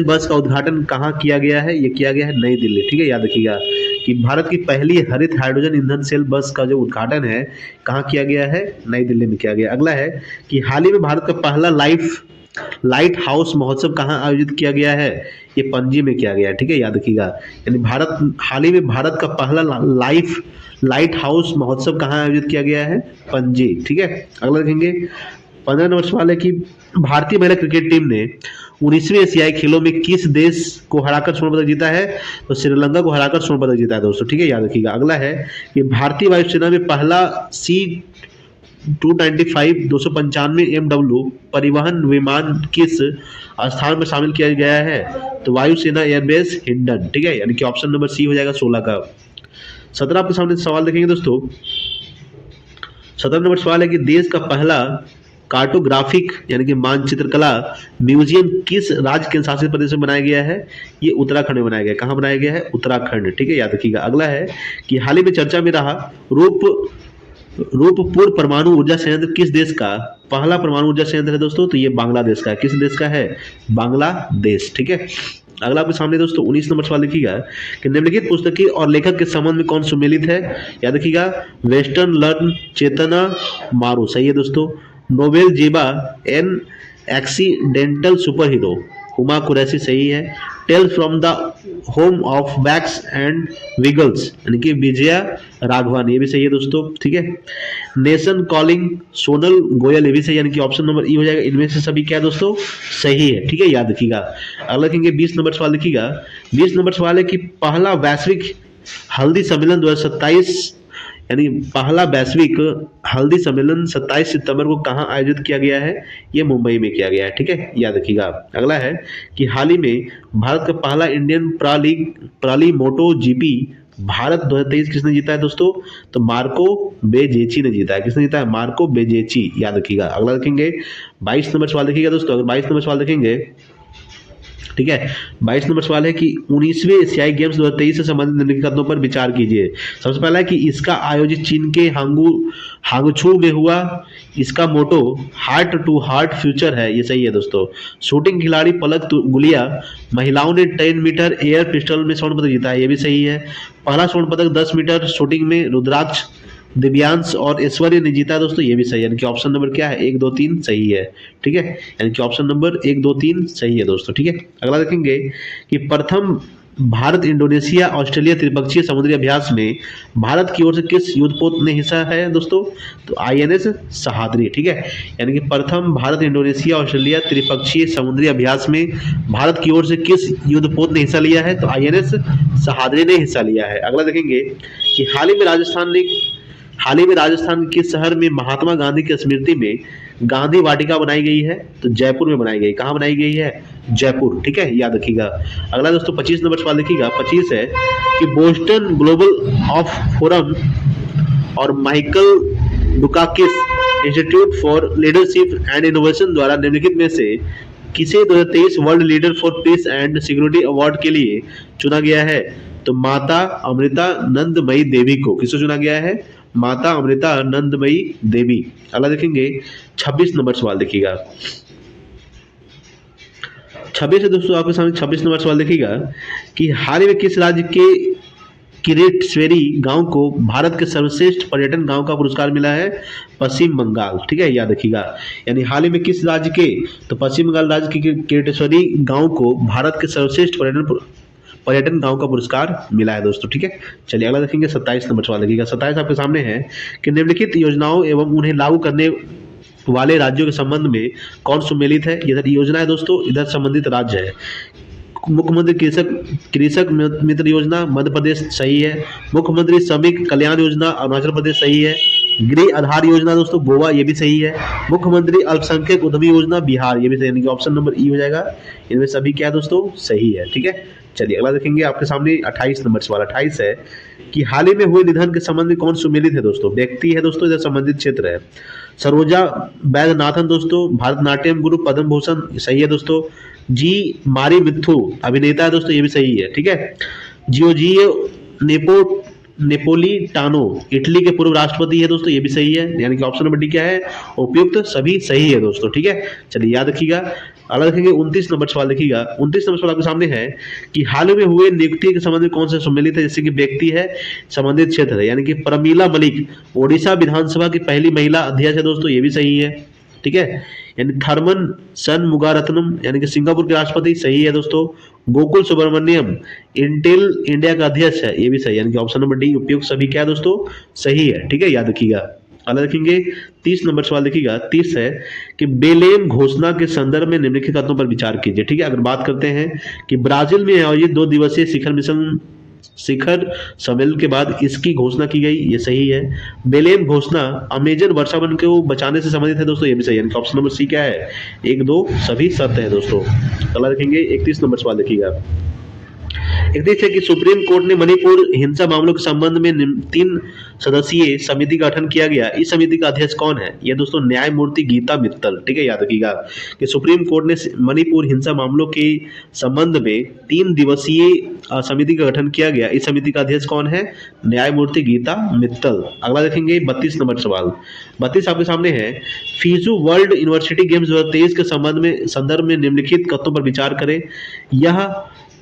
बस का उद्घाटन कहाँ किया गया है, ये किया गया है नई दिल्ली, ठीक है, याद रखिएगा कि भारत की पहली हरित हाइड्रोजन ईंधन सेल बस का जो उद्घाटन है कहाँ किया गया है, नई दिल्ली में किया गया। अगला है कि हाल ही में भारत का पहला लाइट हाउस महोत्सव कहाँ आयोजित किया गया है, ये पणजी में किया गया है, ठीक है, याद रखिएगा, यानी हाल ही में भारत का पहला लाइट हाउस महोत्सव कहाँ आयोजित किया गया है, पणजी, ठीक है। अगला देखेंगे 15 नंबर सवाल है कि भारतीय महिला क्रिकेट टीम ने 19वें एशियाई खेलों में किस देश को हराकर स्वर्ण पदक जीता है, तो श्रीलंका को हराकर स्वर्ण पदक जीता है दोस्तों, ठीक है, याद रखिएगा। अगला है कि भारतीय वायुसेना में पहला C-295 295 MW परिवहन विमान किस स्थान में शामिल किया गया है, तो वायुसेना एयरबेस हिंडन, ठीक है, यानी कि ऑप्शन नंबर सी हो जाएगा 16 का। 17 आपके सामने सवाल देखेंगे दोस्तों। 17 नंबर सवाल है कि देश का पहला कार्टोग्राफिक यानी कि मानचित्र कला म्यूजियम किस राज्य केंद्र शासित प्रदेश में बनाया गया है, ये उत्तराखंड में बनाया गया, कहाँ बनाया गया है, उत्तराखंड, ठीक है, याद रखिएगा। अगला है कि हाल ही में चर्चा में रहा रूपपुर परमाणु ऊर्जा संयंत्र किस देश का पहला परमाणु ऊर्जा संयंत्र है दोस्तों, तो ये बांग्लादेश का है, किस देश का है, बांग्लादेश, ठीक है। अगला आपके सामने दोस्तों 19 नंबर सवाल देखिएगा कि निम्नलिखित पुस्तकीय और लेखक के संबंध में कौन सुमेलित है। याद रखिएगा, वेस्टर्न लर्न चेतना मारू सही है दोस्तों, novel Zeba an accidental superhero Huma Qureshi सही है, tale from the home of wax and wiggles यानी कि विजया राघवन ये भी सही है दोस्तों, ठीक है। नेशन कॉलिंग सोनल गोयल ये भी सही, यानी कि ऑप्शन नंबर ई हो जाएगा। इनमें से सभी क्या है दोस्तों, सही है, ठीक है, याद रखिएगा। अगला देखेंगे 20 नंबर सवाल देखिएगा। 20 नंबर सवाल है कि पहला वैश्विक हल्दी सम्मेलन 2027 यानी पहला वैश्विक हल्दी सम्मेलन 27 सितंबर को कहाँ आयोजित किया गया है, ये मुंबई में किया गया है, ठीक है, याद रखिएगा। अगला है कि हाल ही में भारत का पहला इंडियन प्राली मोटो जीपी भारत 2023 किसने जीता है दोस्तों, तो मार्को बेजेची ने जीता है। किसने जीता है, मार्को बेजेची, याद रखिएगा। अगला देखेंगे 22 नंबर सवाल देखिएगा दोस्तों। अगर 22 नंबर सवाल देखेंगे, ठीक है, 22 नंबर सवाल है कि 19वें एशियाई गेम्स 2023 से संबंधित निम्नलिखित कथनों पर विचार कीजिए। सबसे पहला है कि इसका आयोजित चीन के हांगझू में हुआ, इसका मोटो हार्ट टू हार्ट फ्यूचर है, ये सही है दोस्तों। शूटिंग खिलाड़ी पलक गुलिया महिलाओं ने 10 मीटर एयर पिस्टल में स्वर्ण पदक जीता है, ये भी सही है। पहला स्वर्ण पदक 10 मीटर शूटिंग में रुद्राक्ष दिव्यांश और ऐश्वर्य ने जीता है दोस्तों, ये भी सही है, यानी कि ऑप्शन नंबर क्या है, 1 2 3 सही है, ठीक है, यानी कि ऑप्शन नंबर 1 2 3 सही है दोस्तों, ठीक है। अगला देखेंगे कि प्रथम भारत इंडोनेशिया ऑस्ट्रेलिया त्रिपक्षीय समुद्री अभ्यास में भारत की ओर से किस युद्धपोत ने हिस्सा है दोस्तों, तो INS सहाद्री, ठीक है, यानी कि प्रथम भारत इंडोनेशिया ऑस्ट्रेलिया त्रिपक्षीय समुद्री अभ्यास में भारत की ओर से किस युद्धपोत ने हिस्सा लिया है, तो INS सहाद्री ने हिस्सा लिया है। अगला देखेंगे कि हाल ही में राजस्थान के शहर में महात्मा गांधी की स्मृति में गांधी वाटिका बनाई गई है, तो जयपुर में बनाई गई। कहाँ बनाई गई है, जयपुर, ठीक है, याद रखिएगा। अगला दोस्तों 25 नंबर सवाल देखिएगा। 25 है कि बोस्टन ग्लोबल ऑफ फोरम और Michael Dukakis institute for leadership and innovation द्वारा निम्नलिखित में से किसे 2023 world leader for peace and security award के लिए चुना गया है, तो माता अमृता नंदमयी देवी को किसको चुना गया है, माता अमृता नंदमयी देवी। अगला देखेंगे 26 नंबर सवाल देखिएगा। 26 है दोस्तों आपके सामने 26 नंबर सवाल देखिएगा कि हाल ही में किस राज्य के किरेटस्वेरी गांव को भारत के सर्वश्रेष्ठ पर्यटन गांव का पुरस्कार मिला है, पश्चिम बंगाल, ठीक है, याद रखिएगा। यानी हाल ही में किस राज्य के, तो पश्चिम बंगाल राज्य के किरेटस्वेरी गांव को भारत के सर्वश्रेष्ठ पर्यटन गांव का पुरस्कार मिला है दोस्तों, ठीक है। चलिए अगला देखेंगे 27 नंबर सवाल देखिएगा। 27 आपके सामने है कि निम्नलिखित योजनाओं एवं उन्हें लागू करने वाले राज्यों के संबंध में कौन सुमेलित है। इधर योजना है दोस्तों, इधर संबंधित राज्य है। मुख्यमंत्री कृषक मित्र योजना मध्य प्रदेश सही है। मुख्यमंत्री श्रमिक कल्याण योजना अरुणाचल प्रदेश सही है। गृह आधार योजना दोस्तों गोवा, ये भी सही है। मुख्यमंत्री अल्पसंख्यक उद्यमी योजना बिहार, ये भी सही, यानी कि ऑप्शन नंबर ई हो जाएगा। इनमें सभी क्या है दोस्तों, सही है, ठीक है। चलिए अगला देखेंगे आपके सामने 28 नंबर सवाल। 28 है कि हाल ही में हुए निधन के संबंध में कौन सुमेलित है दोस्तों, व्यक्ति है दोस्तों, इधर संबंधित क्षेत्र है। सरोजा वैद्यनाथन दोस्तों भारतनाट्यम गुरु पद्म भूषण सही है दोस्तों। जी मारी मिथु अभिनेता है दोस्तों, ये भी सही है, ठीक है। जियोर्जियो नेपोलिटानो इटली के पूर्व राष्ट्रपति है दोस्तों, ये भी सही है, यानी कि ऑप्शन नंबर डी क्या है, उपयुक्त सभी सही है दोस्तों, ठीक है। चलिए याद रखिएगा। अगला देखेंगे 29 नंबर सवाल देखिएगा। 29 नंबर सवाल आपके सामने है कि हाल में हुए नियुक्ति के संबंध में कौन सा सम्मिलित है, जैसे कि व्यक्ति है, संबंधित क्षेत्र है, यानी कि प्रमीला मलिक ओडिशा विधानसभा की पहली महिला अध्यक्ष है दोस्तों, ये भी सही है, ठीक है। यानी थर्मन सन मुगारत्नम यानी कि सिंगापुर के राष्ट्रपति सही है दोस्तों। गोकुल सुब्रमण्यम इंटेल इंडिया का अध्यक्ष है, ये भी सही है, यानी कि ऑप्शन नंबर डी उपयुक्त सभी क्या है दोस्तों, सही है, ठीक है, याद रखिएगा। अगला देखेंगे 30 नंबर सवाल देखिएगा। 30 है कि बेलेम घोषणा के संदर्भ में निम्नलिखित कथनों पर विचार कीजिए, ठीक है। अगर बात करते हैं कि ब्राजील में आयोजित 2 दिवसीय शिखर सम्मेलन के बाद इसकी घोषणा की गई, ये सही है। बेलेम घोषणा अमेजन वर्षावन को बचाने से संबंधित है दोस्तों, ये भी सही है, यानी ऑप्शन नंबर सी क्या है, 1 2 सभी सत्य है दोस्तों। अगला देखेंगे 31 नंबर सवाल देखिएगा। 31 है कि सुप्रीम कोर्ट ने मणिपुर हिंसा मामलों के संबंध में 3 सदस्यीय समिति का गठन किया गया। इस समिति का अध्यक्ष कौन है, ये दोस्तों न्यायमूर्ति गीता मित्तल, ठीक है, याद रखिएगा कि सुप्रीम कोर्ट ने मणिपुर हिंसा मामलों के संबंध में 3 दिवसीय समिति का गठन किया गया। इस समिति का अध्यक्ष कौन है, न्यायमूर्ति गीता मित्तल। अगला देखेंगे 32 नंबर सवाल। 32 आपके सामने है फीजू वर्ल्ड यूनिवर्सिटी गेम्स 2023 के संदर्भ में निम्नलिखित कथनों पर विचार करें। यह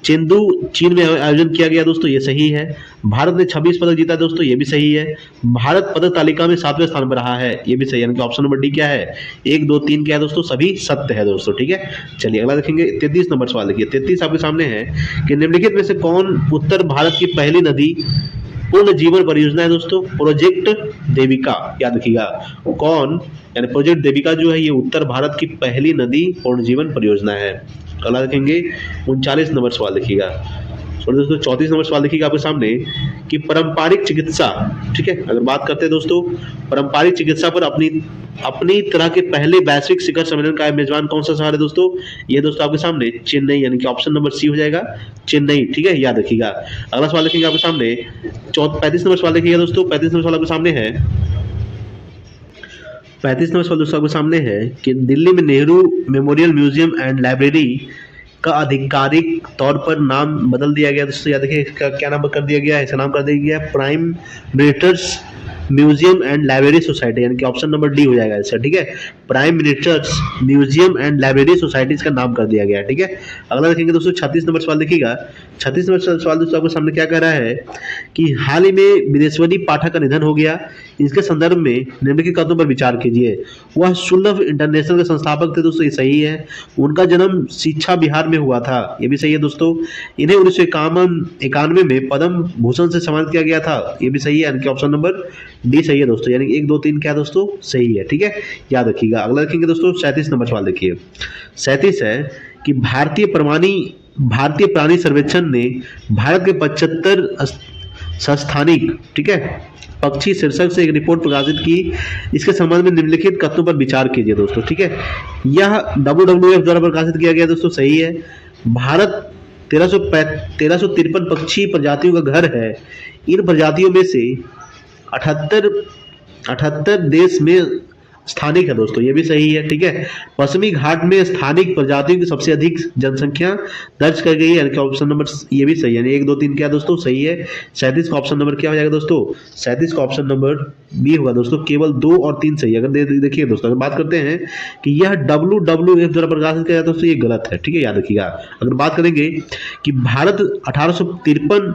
चेंदू चीन में आयोजन किया गया दोस्तों, ये सही है। भारत ने 26 पदक जीता दोस्तों, ये भी सही है। भारत पदक तालिका में 7वें स्थान पर रहा है, ये भी सही है। यानी कि ऑप्शन नंबर डी क्या है, 1 2 3 क्या है दोस्तों, सभी सत्य है दोस्तों, ठीक है। चलिए अगला देखेंगे, 33 नंबर सवाल देखिए। 33 आपके सामने है कि निम्नलिखित में से कौन उत्तर भारत की पहली नदी पूर्ण जीवन परियोजना है दोस्तों, प्रोजेक्ट देविका, याद रखिएगा। कौन, यानी प्रोजेक्ट देविका जो है ये उत्तर भारत की पहली नदी पूर्ण जीवन परियोजना है। अगला देखेंगे 39 नंबर सवाल देखिएगा। दोस्तों 34 नंबर सवाल देखिएगा आपके सामने कि पारंपरिक चिकित्सा, ठीक है, अगर बात करते हैं दोस्तों पारंपरिक चिकित्सा पर अपनी तरह के पहले वैश्विक शिखर सम्मेलन का मेजबान कौन सा शहर है दोस्तों, ये दोस्तों आपके सामने चेन्नई, यानी कि ऑप्शन नंबर सी हो जाएगा, चेन्नई, ठीक है, याद रखिएगा। अगला सवाल देखेंगे आपके सामने 35 नंबर सवाल देखिएगा दोस्तों। 35 नंबर सवाल आपके सामने है, 35 नंबर सवाल दोस्तों आपके सामने है कि दिल्ली में Nehru memorial museum and library का आधिकारिक तौर पर नाम बदल दिया गया दोस्तों, याद रखिए इसका क्या नाम कर दिया गया है, इसका नाम कर दिया गया prime ministers museum and library society, यानी कि ऑप्शन नंबर डी हो जाएगा इसका, ठीक है। Prime ministers museum and library society इसका नाम कर दिया गया है, ठीक है। अगला देखेंगे दोस्तों 36 नंबर सवाल देखिएगा। 36 नंबर सवाल दोस्तों आपके सामने क्या कह रहा है कि हाल ही में विदेश्वरी पाठक का निधन हो गया, इसके संदर्भ में निम्नलिखित कथनों पर विचार कीजिए। वह सुलभ इंटरनेशनल के संस्थापक थे दोस्तों, ये सही है। उनका जन्म शिक्षा बिहार में हुआ था, ये भी सही है दोस्तों। इन्हें 1991 में पद्म भूषण से सम्मानित किया गया था, ये भी सही है, यानी कि ऑप्शन नंबर डी सही है दोस्तों, यानी 1 2 3 क्या दोस्तों सही है, ठीक है, याद रखिएगा। अगला देखेंगे दोस्तों 37 नंबर सवाल देखिए। 37 है कि भारतीय प्राणी सर्वेक्षण ने भारत के 75 संस्थानिक, ठीक है, पक्षी शीर्षक से एक रिपोर्ट प्रकाशित की, इसके संबंध में निम्नलिखित कथनों पर विचार कीजिए दोस्तों, ठीक है। यह WWF द्वारा प्रकाशित किया गया दोस्तों, सही है। भारत 1353 पक्षी प्रजातियों का घर है। इन प्रजातियों में से 78 देश में स्थानिक है दोस्तों, ये भी सही है, ठीक है। पश्चिमी घाट में स्थानिक प्रजातियों की सबसे अधिक जनसंख्या दर्ज कर गई है, यानी कि ऑप्शन नंबर ये भी सही है, यानी 1 2 3 क्या दोस्तों सही है। 37 का ऑप्शन नंबर क्या हो जाएगा दोस्तों, 37 का ऑप्शन नंबर बी होगा दोस्तों, केवल 2 और 3 सही है। अगर देखिए दोस्तों, अगर बात करते हैं कि यह WWF द्वारा प्रकाशित किया दोस्तों, ये गलत है, ठीक है, याद रखिएगा। अगर बात करेंगे कि भारत 1853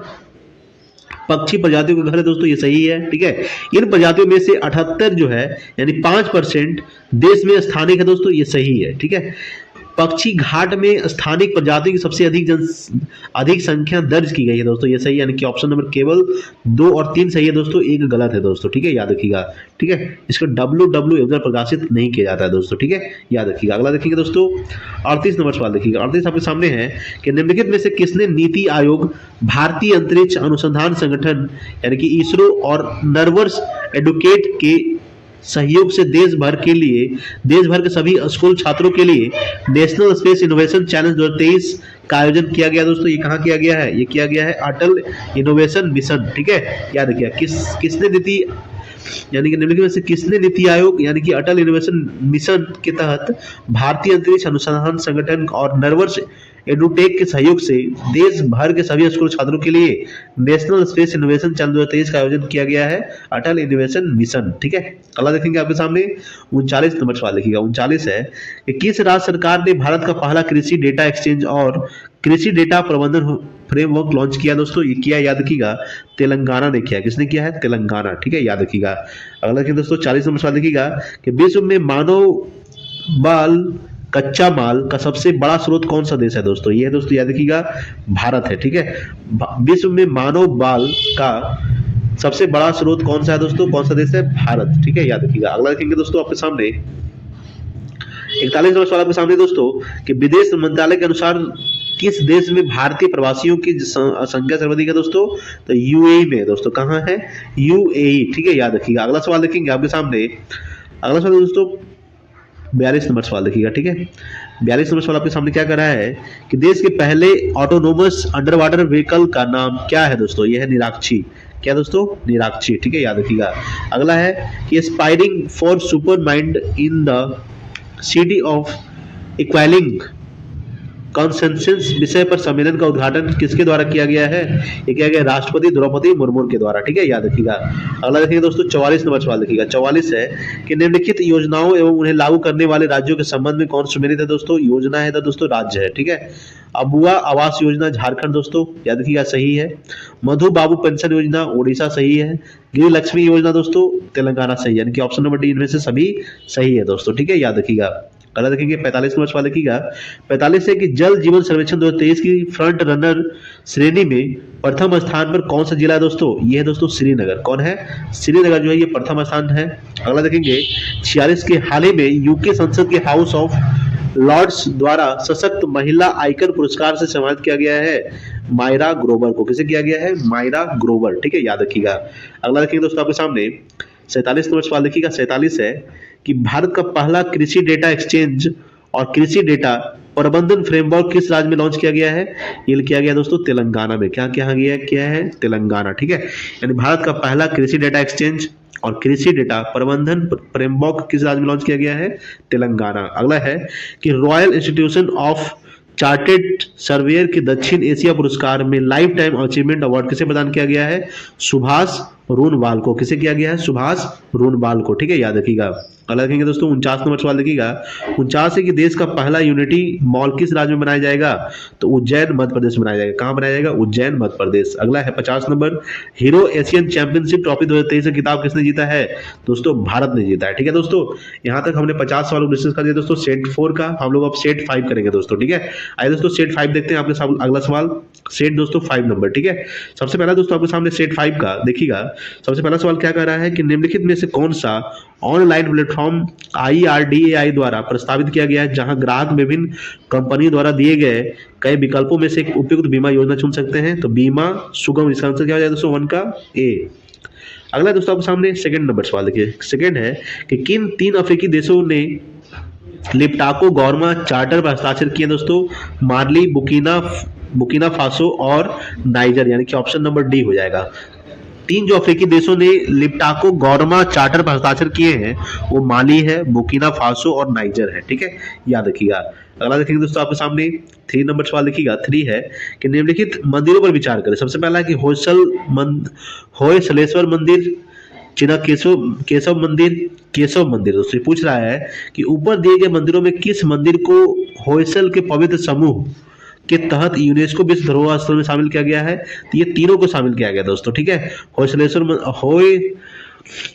पक्षी प्रजातियों का घर है दोस्तों, ये सही है, ठीक है। इन प्रजातियों में से 78 जो है यानी 5% देश में स्थानिक है दोस्तों, ये सही है, ठीक है। पक्षी घाट में स्थानिक प्रजातियों की सबसे अधिक संख्या दर्ज की गई है दोस्तों, ये सही है, यानी कि ऑप्शन नंबर केवल 2 और 3 सही है दोस्तों, 1 गलत है दोस्तों, ठीक है, याद रखिएगा, ठीक है। इसको WWF द्वारा प्रकाशित नहीं किया जाता है दोस्तों, ठीक है, याद रखिएगा। अगला देखिएगा दोस्तों 38 नंबर सवाल देखिएगा। 38 आपके सामने है कि निम्नलिखित में से किसने नीति आयोग, भारतीय अंतरिक्ष अनुसंधान संगठन यानी कि इसरो और नर्वस एडुकेट के सहयोग से देश भर के सभी स्कूल छात्रों के लिए नेशनल स्पेस इनोवेशन चैलेंज 2023 का आयोजन किया गया दोस्तों, ये कहाँ किया गया है, ये किया गया है अटल इनोवेशन मिशन, ठीक है, याद रखिए। किसने नीति यानी कि निम्नलिखित में से किसने नीति आयोग यानी कि अटल इनोवेशन मिशन के तहत भारतीय अंतरिक्ष अनुसंधान संगठन और नर्वस एडुटेक के सहयोग से देश भर के सभी स्कूल छात्रों के लिए नेशनल स्पेस इनोवेशन चैलेंज 2023 का आयोजन किया गया है, अटल इनोवेशन मिशन, ठीक है। अगला देखेंगे आपके सामने 39 नंबर सवाल देखिएगा। 39 है कि किस राज्य सरकार ने भारत का पहला कृषि डेटा एक्सचेंज और कृषि डेटा प्रबंधन फ्रेमवर्क लॉन्च किया दोस्तों, ये किया, याद रखिएगा, तेलंगाना ने किया। किसने किया है, तेलंगाना, ठीक है, याद रखिएगा। अगला देखिए दोस्तों 40 नंबर सवाल देखिएगा कि विश्व में मानव बाल कच्चा माल का सबसे बड़ा स्रोत कौन सा देश है दोस्तों, ये है दोस्तों, याद रखिएगा, भारत है, ठीक है। विश्व में मानव बाल का सबसे बड़ा स्रोत कौन सा है दोस्तों, कौन सा देश है, भारत, ठीक है, याद रखिएगा। अगला देखेंगे दोस्तों आपके सामने 41 नंबर सवाल आपके सामने दोस्तों कि विदेश मंत्रालय के अनुसार किस देश में भारतीय प्रवासियों की संख्या सर्वाधिक है दोस्तों, तो UAE में दोस्तों, कहाँ है, UAE, ठीक है, याद रखिएगा। अगला सवाल देखेंगे आपके सामने। अगला सवाल दोस्तों 42 नंबर सवाल देखिएगा, ठीक है। 42 नंबर सवाल आपके सामने क्या कर रहा है कि देश के पहले ऑटोनोमस अंडर वाटर व्हीकल का नाम क्या है दोस्तों, यह है निराक्षी, क्या दोस्तों, निराक्षी, ठीक है, याद रखिएगा। अगला है कि aspiring for super mind in the city of equalling consensus विषय पर सम्मेलन का उद्घाटन किसके द्वारा किया गया है, ये किया गया राष्ट्रपति द्रौपदी मुर्मू के द्वारा, ठीक है, याद रखिएगा। अगला देखिए दोस्तों 44 नंबर सवाल देखिएगा। 44 है कि निम्नलिखित योजनाओं एवं उन्हें लागू करने वाले राज्यों के संबंध में कौन सम्मिलित है दोस्तों, योजना है तो दोस्तों राज्य है, ठीक है। अबुआ आवास योजना झारखंड दोस्तों, याद रखिएगा सही है। मधु बाबू पेंशन योजना उड़ीसा सही है। गृह लक्ष्मी योजना दोस्तों तेलंगाना सही है, यानी कि ऑप्शन नंबर डी इनमें से सभी सही है दोस्तों, ठीक है, याद रखिएगा। अगला देखेंगे 45 नंबर सवाल देखिएगा। 45 है कि जल जीवन सर्वेक्षण 2023 की फ्रंट रनर श्रेणी में प्रथम स्थान पर कौन सा जिला है दोस्तों? ये है दोस्तों श्रीनगर। कौन है? श्रीनगर जो है ये प्रथम स्थान है। अगला देखेंगे 46 के हाल ही में यूके संसद के हाउस ऑफ लॉर्ड्स द्वारा सशक्त महिला आइकन पुरस्कार से सम्मानित किया गया है मायरा ग्रोवर को। किसे किया गया है? मायरा ग्रोवर, ठीक है, याद रखिएगा। अगला देखिए दोस्तों आपके सामने 47 नंबर सवाल देखिएगा। 47 है कि भारत का पहला कृषि डेटा एक्सचेंज और कृषि डेटा प्रबंधन फ्रेमवर्क किस राज्य में लॉन्च किया गया है? ये किया गया दोस्तों तेलंगाना में। क्या है? तेलंगाना, ठीक है। यानी भारत का पहला कृषि डेटा एक्सचेंज और कृषि डेटा प्रबंधन फ्रेमवर्क किस राज्य में लॉन्च किया गया है? तेलंगाना। अगला है कि royal institution of chartered surveyor के दक्षिण एशिया पुरस्कार में लाइफ टाइम अचीवमेंट अवार्ड किसे प्रदान किया गया है? सुभाष रूनवाल को। किसे किया गया है? सुभाष रूनवाल को, ठीक है, याद रखिएगा। अगला देखेंगे दोस्तों 49 नंबर सवाल देखिएगा। 49 है कि देश का पहला यूनिटी मॉल किस राज्य में बनाया जाएगा? तो उज्जैन मध्य प्रदेश में बनाया जाएगा। कहां बनाया जाएगा? उज्जैन मध्य प्रदेश। अगला है 50 number, hero Asian championship trophy 2023 का किताब किसने जीता है? दोस्तों भारत ने जीता है, ठीक है दोस्तों। यहां तक हमने 50 सवालों को डिस्कस कर दिया दोस्तों सेट 4 का। हम लोग अब सेट 5 करेंगे दोस्तों, ठीक है। आइए दोस्तों सेट 5 देखते हैं। आपके अगला सवाल सेट दोस्तों 5 नंबर, ठीक है। सबसे पहला दोस्तों आपके सामने सेट 5 का देखिएगा। सबसे पहला सवाल क्या कह रहा है कि निम्नलिखित में से कौन सा ऑनलाइन प्लेटफॉर्म IRDAI द्वारा प्रस्तावित किया गया है जहां ग्राहक विभिन्न कंपनी द्वारा दिए गए कई विकल्पों में से एक उपयुक्त बीमा योजना चुन सकते हैं? तो बीमा सुगम। इसका आंसर क्या हो जाएगा दोस्तों? 1 का ए। अगला दोस्तों आपके सामने सेकंड नंबर सवाल देखिए। सेकंड है कि किन 3 अफ्रीकी देशों ने लिप्टाको गौरमा चार्टर पर हस्ताक्षर किए दोस्तों? माली, बुकीना फासो और नाइजर, यानी कि ऑप्शन नंबर डी हो जाएगा। 3 जो अफ्रीकी देशों ने लिप्टाको गौरमा चार्टर पर हस्ताक्षर किए हैं वो माली है, बुकीना फासो और नाइजर है, ठीक है, याद रखिएगा। अगला देखेंगे दोस्तों आपके सामने 3 नंबर सवाल देखिएगा। 3 है कि निम्नलिखित मंदिरों पर विचार करें। सबसे पहला है कि होयसलेश्वर मंदिर, चिना केशव मंदिर दोस्तों पूछ रहा है कि ऊपर दिए गए मंदिरों में किस मंदिर को होयसल के पवित्र समूह के तहत यूनेस्को विश्व धरोहर स्थल में शामिल किया गया है? तो ये तीनों को शामिल किया गया दोस्तों, ठीक है।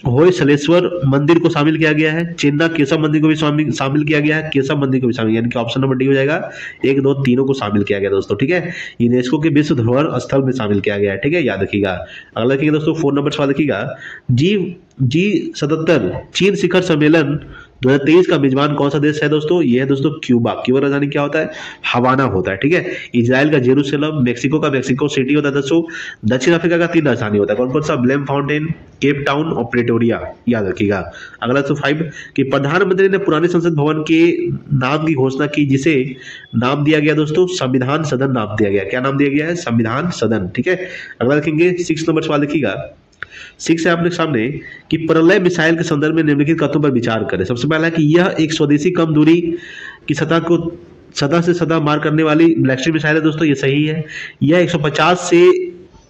होयसलेश्वर मंदिर को शामिल किया गया है, चिन्ना केशव मंदिर को भी शामिल किया गया है, केशव मंदिर को भी शामिल, यानी कि ऑप्शन नंबर डी हो जाएगा। 1, 2, तीनों को शामिल किया गया दोस्तों, ठीक है। यूनेस्को के विश्व धरोहर स्थल में शामिल किया गया है, ठीक है, याद रखिएगा। अगला देखिएगा दोस्तों 4 नंबर सवाल देखिएगा। G77 चीन शिखर सम्मेलन 2023 का मेजबान कौन सा देश है दोस्तों? ये है दोस्तों क्यूबा। क्यूबा राजधानी क्या होता है? हवाना होता है, ठीक है। इजराइल का जेरूसलम, मेक्सिको का मेक्सिको सिटी होता है दोस्तों। दक्षिण अफ्रीका का 3 राजधानी होता है। कौन कौन सा? ब्लेम फाउंटेन, केप टाउन और प्रेटोरिया, याद रखिएगा। अगला 5 कि प्रधानमंत्री ने पुराने संसद भवन के नाम की घोषणा की जिसे नाम दिया गया दोस्तों संविधान सदन नाम दिया गया। क्या नाम दिया गया है? संविधान सदन, ठीक है। अगला देखेंगे 6 नंबर सवाल देखिएगा। 6 है आपके सामने कि प्रलय मिसाइल के संदर्भ में निम्नलिखित कथनों पर विचार करें। सबसे पहला कि यह एक स्वदेशी कम दूरी की सतह से सतह मार करने वाली बैलिस्टिक मिसाइल है दोस्तों, ये सही है। यह 150 से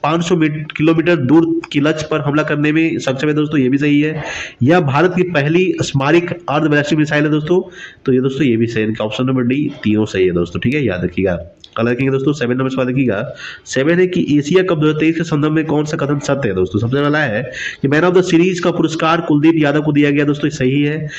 500 किलोमीटर दूर की लक्ष्य पर हमला करने में सक्षम है दोस्तों, ये भी सही है। यह भारत की पहली स्मारक अर्ध बैलिस्टिक मिसाइल है दोस्तों, तो ये दोस्तों ये भी सही है। ऑप्शन नंबर डी तीनों सही है दोस्तों, ठीक है, याद रखिएगा। अगला देखेंगे दोस्तों 7 नंबर सवाल देखिएगा। 7 है कि एशिया कप 2023 के संदर्भ में कौन सा कथन सत्य है दोस्तों? सबसे पहला है कि मैन ऑफ द सीरीज का पुरस्कार कुलदीप यादव को दिया गया दोस्तों, सही है।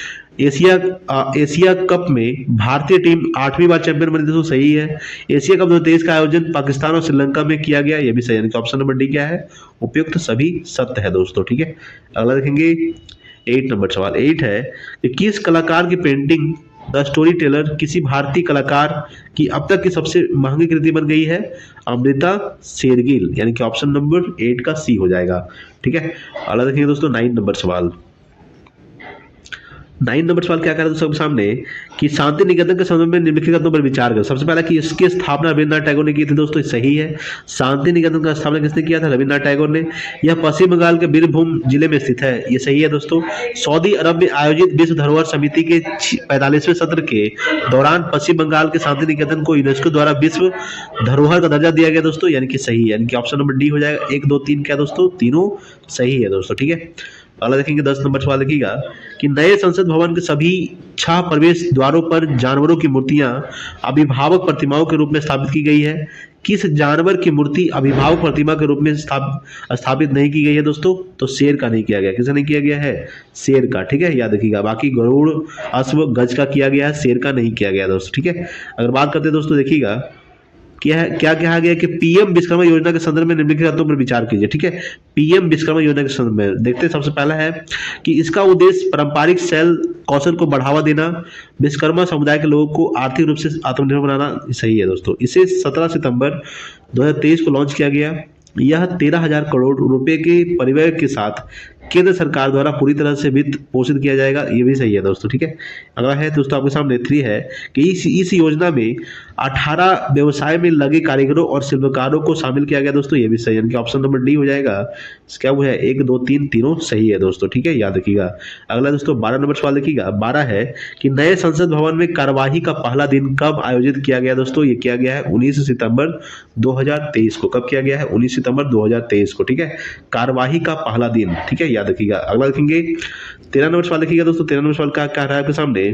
एशिया कप में भारतीय टीम 8वीं बार चैंपियन बनी दोस्तों, सही है। एशिया कप 2023 का आयोजन पाकिस्तान और श्रीलंका में किया गया, यह भी सही है। ऑप्शन नंबर डी क्या है? उपयुक्त सभी सत्य है दोस्तों, ठीक है। अगला देखेंगे 8 नंबर सवाल। 8 है कि किस कलाकार की पेंटिंग द स्टोरी टेलर किसी भारतीय कलाकार की अब तक की सबसे महंगी कृति बन गई है? अमृता शेरगिल, यानी कि ऑप्शन नंबर 8 का सी हो जाएगा, ठीक है। अगला देखेंगे दोस्तों 9 नंबर सवाल। 9 नंबर सवाल क्या कह रहा है सबके सामने कि शांति निकेतन के संदर्भ में निम्नलिखित कथनों पर विचार करें। सबसे पहला कि इसकी स्थापना रविन्द्रनाथ टैगोर ने की थी दोस्तों, सही है। शांति निकेतन का स्थापना किसने किया था? रविन्द्रनाथ टैगोर ने। यह पश्चिम बंगाल के बीरभूम जिले में स्थित है, ये सही है दोस्तों। सऊदी अरब में आयोजित विश्व धरोहर समिति के 45वें सत्र के दौरान पश्चिम बंगाल के शांति निकेतन को यूनेस्को द्वारा विश्व धरोहर का दर्जा दिया गया दोस्तों, यानी कि सही है, यानी कि ऑप्शन नंबर डी हो जाएगा। 1, 2, 3 क्या दोस्तों? तीनों सही है दोस्तों, ठीक है। अगला देखेंगे 10 नंबर सवाल देखिएगा कि नए संसद भवन के सभी 6 प्रवेश द्वारों पर जानवरों की मूर्तियां अभिभावक प्रतिमाओं के रूप में स्थापित की गई है। किस जानवर की मूर्ति अभिभावक प्रतिमा के रूप में स्थापित नहीं की गई है दोस्तों? तो शेर का नहीं किया गया। किसका नहीं किया गया है? शेर का। ठीक है, याद रखिएगा। बाकी गरुड़, अश्व, गज का किया गया है, शेर का नहीं किया गया दोस्तों। ठीक है, अगर बात करते हैं दोस्तों देखिएगा क्या कहा गया कि पीएम विश्वकर्मा योजना के संदर्भ में निम्नलिखित तथ्यों पर विचार कीजिए। ठीक है, पीएम विश्वकर्मा योजना के संदर्भ में देखते हैं। सबसे पहला है कि इसका उद्देश्य पारंपरिक शैल कौशल को बढ़ावा देना, विश्वकर्मा समुदाय के लोगों को आर्थिक रूप से आत्मनिर्भर बनाना। सही है दोस्तों। इसे 17 सितंबर 2023 को लॉन्च किया गया। यह 13,000 करोड़ रुपए के परिव्यय के साथ केंद्र सरकार द्वारा पूरी तरह से वित्त पोषित किया जाएगा। ये भी सही है दोस्तों। ठीक है, अगला है दोस्तों आपके सामने 3 है कि इस योजना में 18 व्यवसाय में लगे कारीगरों और शिल्पकारों को शामिल किया गया दोस्तों। ये भी सही है, यानी कि ऑप्शन नंबर डी हो जाएगा। क्या वो है? 1, 2, 3 तीनों सही है दोस्तों। ठीक है, याद रखिएगा। अगला दोस्तों 12 नंबर सवाल देखिएगा। 12 है कि नए संसद भवन में कार्यवाही का पहला दिन कब आयोजित किया गया दोस्तों? ये किया गया है 19 सितंबर 2023 को। कब किया गया है? 19 सितंबर 2023 को। ठीक है, कार्यवाही का पहला दिन। ठीक है, याद रखिएगा। अगला देखेंगे 13 नंबर सवाल देखिएगा दोस्तों। 13 नंबर सवाल क्या रहा है आपके सामने?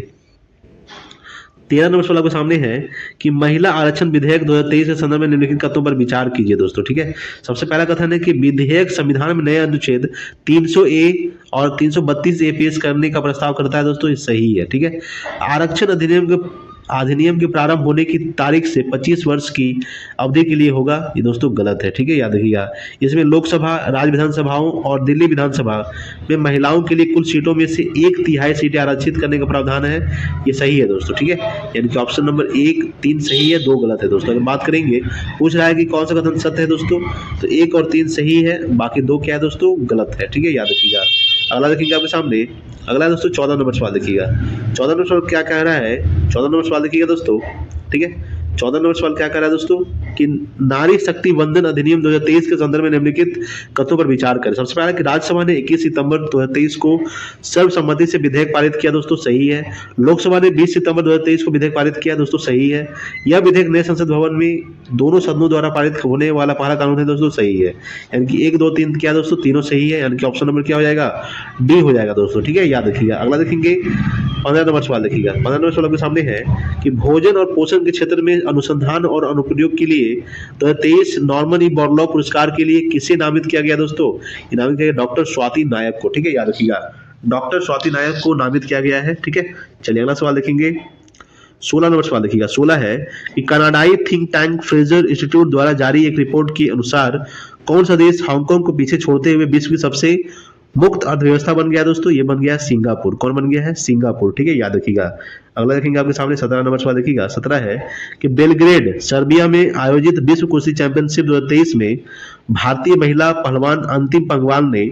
13 नंबर सवाल आपके सामने है कि महिला आरक्षण विधेयक 2023 के संदर्भ में निम्नलिखित कथनों पर विचार कीजिए दोस्तों। ठीक है, सबसे पहला कथन है कि विधेयक संविधान में नए अनुच्छेद 300A और 332A पेश करने का प्रस्ताव करता है दोस्तों। ये सही है। ठीक है, आरक्षण अधिनियम के प्रारंभ होने की तारीख से 25 वर्ष की अवधि के लिए होगा। ये दोस्तों गलत है। ठीक है, याद रखिएगा। इसमें लोकसभा, राज्य विधानसभाओं और दिल्ली विधानसभा में महिलाओं के लिए कुल सीटों में से 1/3 सीटें आरक्षित करने का प्रावधान है। ये सही है दोस्तों। ठीक है, यानी कि ऑप्शन नंबर 1, 3 सही है, 2 गलत है दोस्तों। अगर बात करेंगे, पूछ रहा है कि कौन सा कथन सत्य है दोस्तों, तो 1 और 3 सही है, बाकी 2 क्या है दोस्तों? गलत है। ठीक है, याद रखिएगा। अगला देखेंगे आपके सामने। अगला दोस्तों 14 नंबर सवाल देखिएगा। 14 नंबर सवाल क्या कह रहा है? 14 नंबर सवाल देखिएगा दोस्तों। ठीक है, 14 नंबर सवाल क्या कह रहा है दोस्तों कि नारी शक्ति वंदन अधिनियम 2023 के संदर्भ में निम्नलिखित कथनों पर विचार करें। सबसे पहले कि राज्यसभा ने 21 सितंबर 2023 को सर्वसम्मति से विधेयक पारित किया दोस्तों। सही है। लोकसभा ने 20 सितंबर 2023 को विधेयक पारित किया दोस्तों। सही है। यह विधेयक नए संसद भवन में दोनों सदनों द्वारा पारित होने वाला पहला कानून है दोस्तों। सही है, यानी कि 1, 2, 3 क्या दोस्तों? तीनों सही है, यानी कि ऑप्शन नंबर क्या हो जाएगा? डी हो जाएगा दोस्तों। ठीक है, याद रखिएगा। अगला देखेंगे 15 नंबर सवाल देखिएगा। 15 नंबर सवाल के सामने है कि भोजन और पोषण के क्षेत्र में अनुसंधान और अनुप्रयोग के लिए 2023 नॉर्मन ई बोरलॉग पुरस्कार के लिए किसे नामित किया गया दोस्तों? ये नामित किया गया डॉक्टर स्वाति नायक को। ठीक है, याद रखिएगा। डॉक्टर स्वाति नायक को नामित किया गया है। ठीक है, चलिए अगला सवाल देखेंगे। 16 नंबर सवाल देखिएगा। 16 है कि कनाडाई थिंक टैंक फ्रेजर इंस्टीट्यूट द्वारा जारी एक रिपोर्ट के अनुसार कौन सा देश हांगकांग को पीछे छोड़ते हुए विश्व की सबसे मुक्त अर्थव्यवस्था बन गया दोस्तों? ये बन गया सिंगापुर। कौन बन गया है? सिंगापुर। ठीक है, याद रखिएगा। अगला देखेंगे आपके सामने 17 नंबर सवाल देखिएगा। 17 है कि बेलग्रेड सर्बिया में आयोजित विश्व कुश्ती चैंपियनशिप 2023 में भारतीय महिला पहलवान अंतिम पंगवाल ने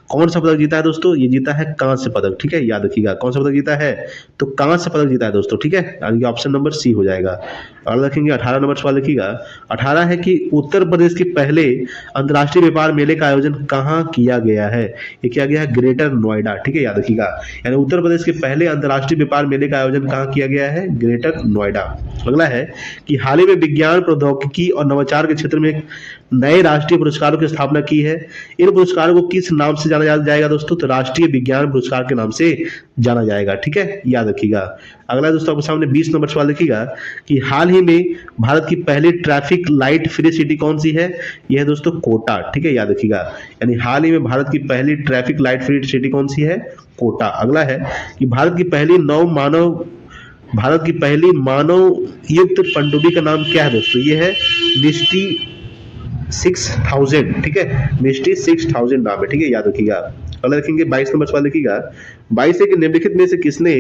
कौन सा पदक जीता है दोस्तों? ये जीता है कांस्य पदक। ठीक है, याद रखिएगा। कौन सा पदक जीता है? तो कांस्य पदक जीता है दोस्तों। ठीक है, यानी कि ऑप्शन नंबर सी हो जाएगा। अगला देखेंगे 18 नंबर सवाल देखिएगा। 18 है कि उत्तर प्रदेश के पहले अंतर्राष्ट्रीय व्यापार मेले का आयोजन कहाँ किया गया है? ये किया गया है ग्रेटर नोएडा। ठीक है, याद रखिएगा। यानी उत्तर प्रदेश के पहले अंतर्राष्ट्रीय व्यापार मेले का आयोजन कहाँ किया गया है? ग्रेटर नोएडा। अगला है कि हाल ही में विज्ञान, प्रौद्योगिकी और नवाचार के क्षेत्र में नए राष्ट्रीय पुरस्कारों की स्थापना की है। इन पुरस्कारों को किस नाम से जाना जाएगा दोस्तों? तो राष्ट्रीय विज्ञान पुरस्कार के नाम से जाना जाएगा। ठीक है, याद रखिएगा। अगला दोस्तों आपके सामने 20 नंबर सवाल देखिएगा कि हाल ही में भारत की पहली ट्रैफिक लाइट फ्री सिटी कौन सी है? यह है दोस्तों कोटा। ठीक है, याद रखिएगा। यानी हाल ही में भारत की पहली ट्रैफिक लाइट फ्री सिटी कौन सी है? कोटा। अगला है कि भारत की पहली मानव युक्त पनडुब्बी का नाम क्या है दोस्तों? ये है मिस्टी 6000। ठीक है, मिस्टी 6000 नाम है। ठीक है, याद रखिएगा। अगला देखेंगे 22 नंबर सवाल देखिएगा। 22 है कि निम्नलिखित में से किसने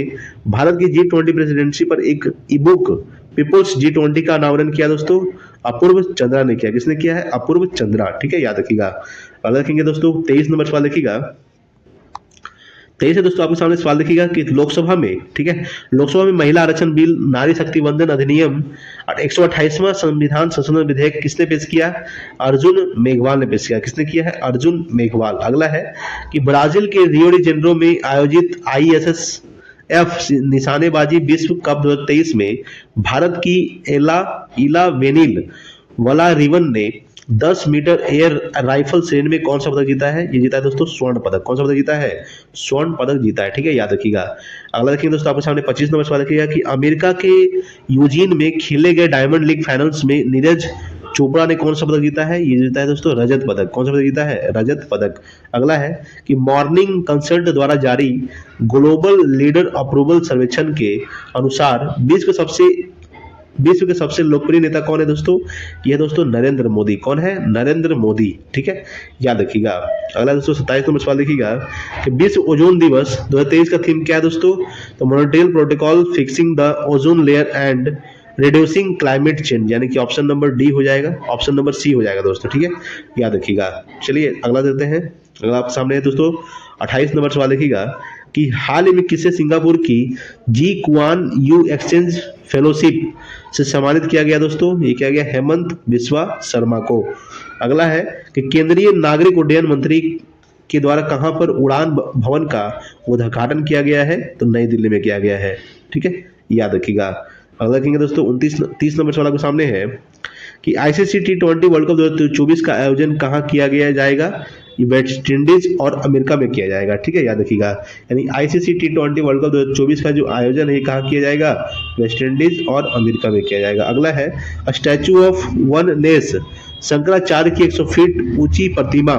भारत की G20 प्रेसिडेंसी पर एक ईबुक पीपुल्स G20 का अनावरण किया दोस्तों? अपूर्व चंद्रा ने किया। किसने किया है? अपूर्व चंद्रा। ठीक है, याद रखिएगा। अगला देखेंगे दोस्तों 23 नंबर सवाल देखिएगा। 23 है दोस्तों आपके सामने सवाल देखिएगा कि लोकसभा में, ठीक है, लोकसभा में महिला आरक्षण बिल, नारी शक्ति वंदन अधिनियम और 128वां संविधान संशोधन विधेयक किसने पेश किया? अर्जुन मेघवाल ने पेश किया। किसने किया है? अर्जुन मेघवाल। अगला है कि ब्राजील के रियो डी जेनेरो में आयोजित ISSF निशानेबाजी विश्व कप 2023 में भारत की इला वेनिल वलारिवन ने 10 मीटर एयर राइफल श्रेणी में कौन सा पदक जीता है? ये जीता है दोस्तों स्वर्ण पदक। कौन सा पदक जीता है? स्वर्ण पदक जीता है, ठीक है, याद रखिएगा। अगला देखिए दोस्तों, आपके सामने 25 नंबर सवाल देखिएगा कि अमेरिका के यूजीन में खेले गए डायमंड लीग फाइनल्स में नीरज चोपड़ा ने कौन सा पदक जीता है? ये जीता है दोस्तों रजत पदक। कौन सा पदक जीता है? रजत पदक। अगला है कि मॉर्निंग कंसल्ट द्वारा जारी ग्लोबल लीडर अप्रूवल सर्वेक्षण के अनुसार विश्व के सबसे लोकप्रिय नेता कौन है दोस्तों? यह दोस्तों नरेंद्र मोदी। कौन है? नरेंद्र मोदी, ठीक है, याद रखिएगा। अगला दोस्तों 27 नंबर सवाल देखिएगा कि विश्व ओजोन दिवस 2023 का थीम क्या है दोस्तों? तो Montreal protocol fixing the ozone layer and reducing climate change, यानी कि ऑप्शन नंबर डी हो जाएगा, ऑप्शन नंबर सी हो जाएगा दोस्तों, ठीक है, याद रखिएगा। चलिए अगला देते हैं। अगला आप सामने है दोस्तों 28 नंबर सवाल देखिएगा कि हाल ही में किसे सिंगापुर की जी कुआन यू एक्सचेंज फेलोशिप से सम्मानित किया गया दोस्तों? ये किया गया हेमंत बिस्वा शर्मा को। अगला है कि केंद्रीय नागरिक उड्डयन मंत्री के द्वारा कहां पर उड़ान भवन का उद्घाटन किया गया है? तो नई दिल्ली में किया गया है, ठीक है, याद रखिएगा। अगला देखेंगे दोस्तों 30 नंबर सवाल के सामने है कि आईसीसी T20 वर्ल्ड कप 2024 का आयोजन कहाँ किया गया जाएगा? ये वेस्ट इंडीज और अमेरिका में किया जाएगा, ठीक है, याद रखिएगा। यानी आईसीसी T20 वर्ल्ड कप 2024 का जो आयोजन है कहाँ किया जाएगा? वेस्ट इंडीज और अमेरिका में किया जाएगा। अगला है स्टैचू ऑफ वननेस, शंकराचार्य की 100 फीट ऊंची प्रतिमा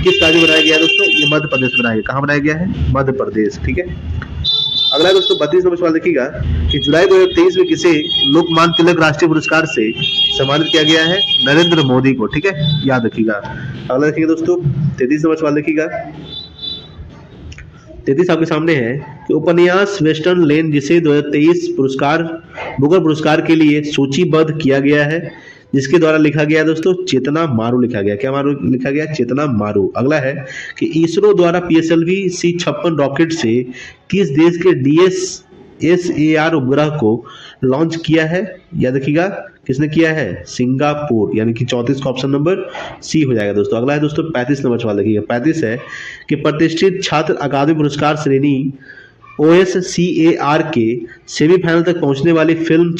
किस राज्य में बनाया गया है दोस्तों? ये मध्य प्रदेश में बनाया गया। कहाँ बनाया गया है? मध्य प्रदेश, ठीक है। अगला दोस्तों 32 नंबर सवाल देखिएगा कि जुलाई 2023 में किसे लोकमान्य तिलक राष्ट्रीय पुरस्कार से सम्मानित किया गया है? नरेंद्र मोदी को, ठीक है, याद रखिएगा। अगला देखिएगा दोस्तों 33 नंबर सवाल देखिएगा। 33 आपके सामने है कि उपन्यास वेस्टर्न लेन जिसे 2023 पुरस्कार बुकर पुरस्कार के लिए सूचीबद्ध किया गया है, जिसके द्वारा लिखा गया है दोस्तों चेतना मारू लिखा गया। क्या मारू लिखा गया? चेतना मारू। अगला है कि इसरो द्वारा PSLV C56 रॉकेट से किस देश के DSSAR उपग्रह को लॉन्च किया है? याद रखिएगा, किसने किया है? सिंगापुर, यानी कि 34 का ऑप्शन नंबर सी हो जाएगा दोस्तों। अगला है दोस्तों 35 नंबर सवाल देखिएगा। 35 है कि प्रतिष्ठित छात्र अकादमी पुरस्कार श्रेणी OSCAR के सेमीफाइनल तक पहुंचने वाली फिल्म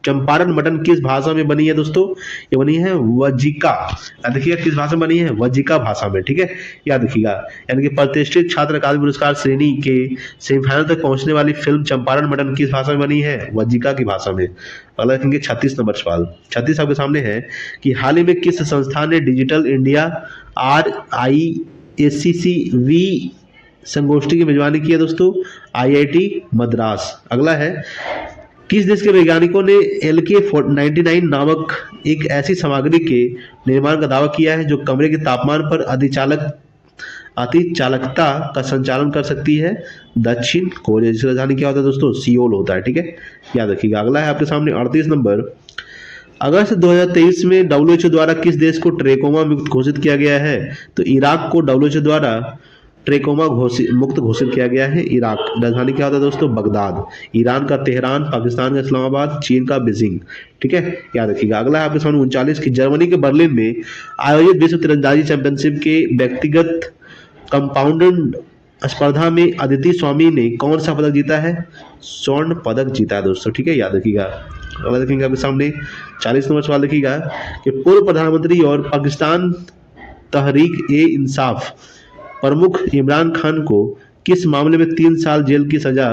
चंपारण मटन किस भाषा में बनी है दोस्तों? ये बनी है वज्जिका। याद रखिएगा किस भाषा में बनी है? वज्जिका भाषा में, ठीक है, याद रखिएगा। यानी कि प्रतिष्ठित छात्र अकादमी पुरस्कार श्रेणी के सेमीफाइनल तक पहुंचने वाली फिल्म चंपारण मटन किस भाषा में बनी है? वज्जिका की भाषा में। अगला रखेंगे 36 नंबर सवाल। 36 आपके सामने है कि हाल ही में किस संस्थान ने डिजिटल इंडिया RIACCV संगोष्ठी की मेजबानी की है दोस्तों? IIT मद्रास। अगला है किस देश के वैज्ञानिकों ने LK99 नामक एक ऐसी सामग्री के निर्माण का दावा किया है जो कमरे के तापमान पर अतिचालकता का संचालन कर सकती है? दक्षिण कोरिया। जिसकी राजधानी क्या होता है दोस्तों? सियोल होता है, ठीक है, याद रखिएगा। अगला है आपके सामने 38 नंबर। अगस्त 2023 में WHO द्वारा किस देश को ट्रेकोमा मुक्त घोषित किया गया है? तो इराक को WHO द्वारा ट्रेकोमा मुक्त घोषित किया गया है। इराक। राजधानी क्या होता है दोस्तों? बगदाद। ईरान का तेहरान, पाकिस्तान का इस्लामाबाद, चीन का बीजिंग, ठीक है, याद रखिएगा। अगला है आपके सामने 39 की जर्मनी के बर्लिन में आयोजित विश्व तीरंदाजी चैंपियनशिप के व्यक्तिगत कंपाउंड स्पर्धा में अदिति स्वामी ने कौन सा पदक जीता है? स्वर्ण पदक जीता है दोस्तों, ठीक है, याद रखिएगा। अगला देखेंगे आपके सामने 40 नंबर सवाल देखिएगा कि पूर्व प्रधानमंत्री और पाकिस्तान तहरीक-ए-इंसाफ प्रमुख इमरान खान को किस मामले में 3 साल जेल की सजा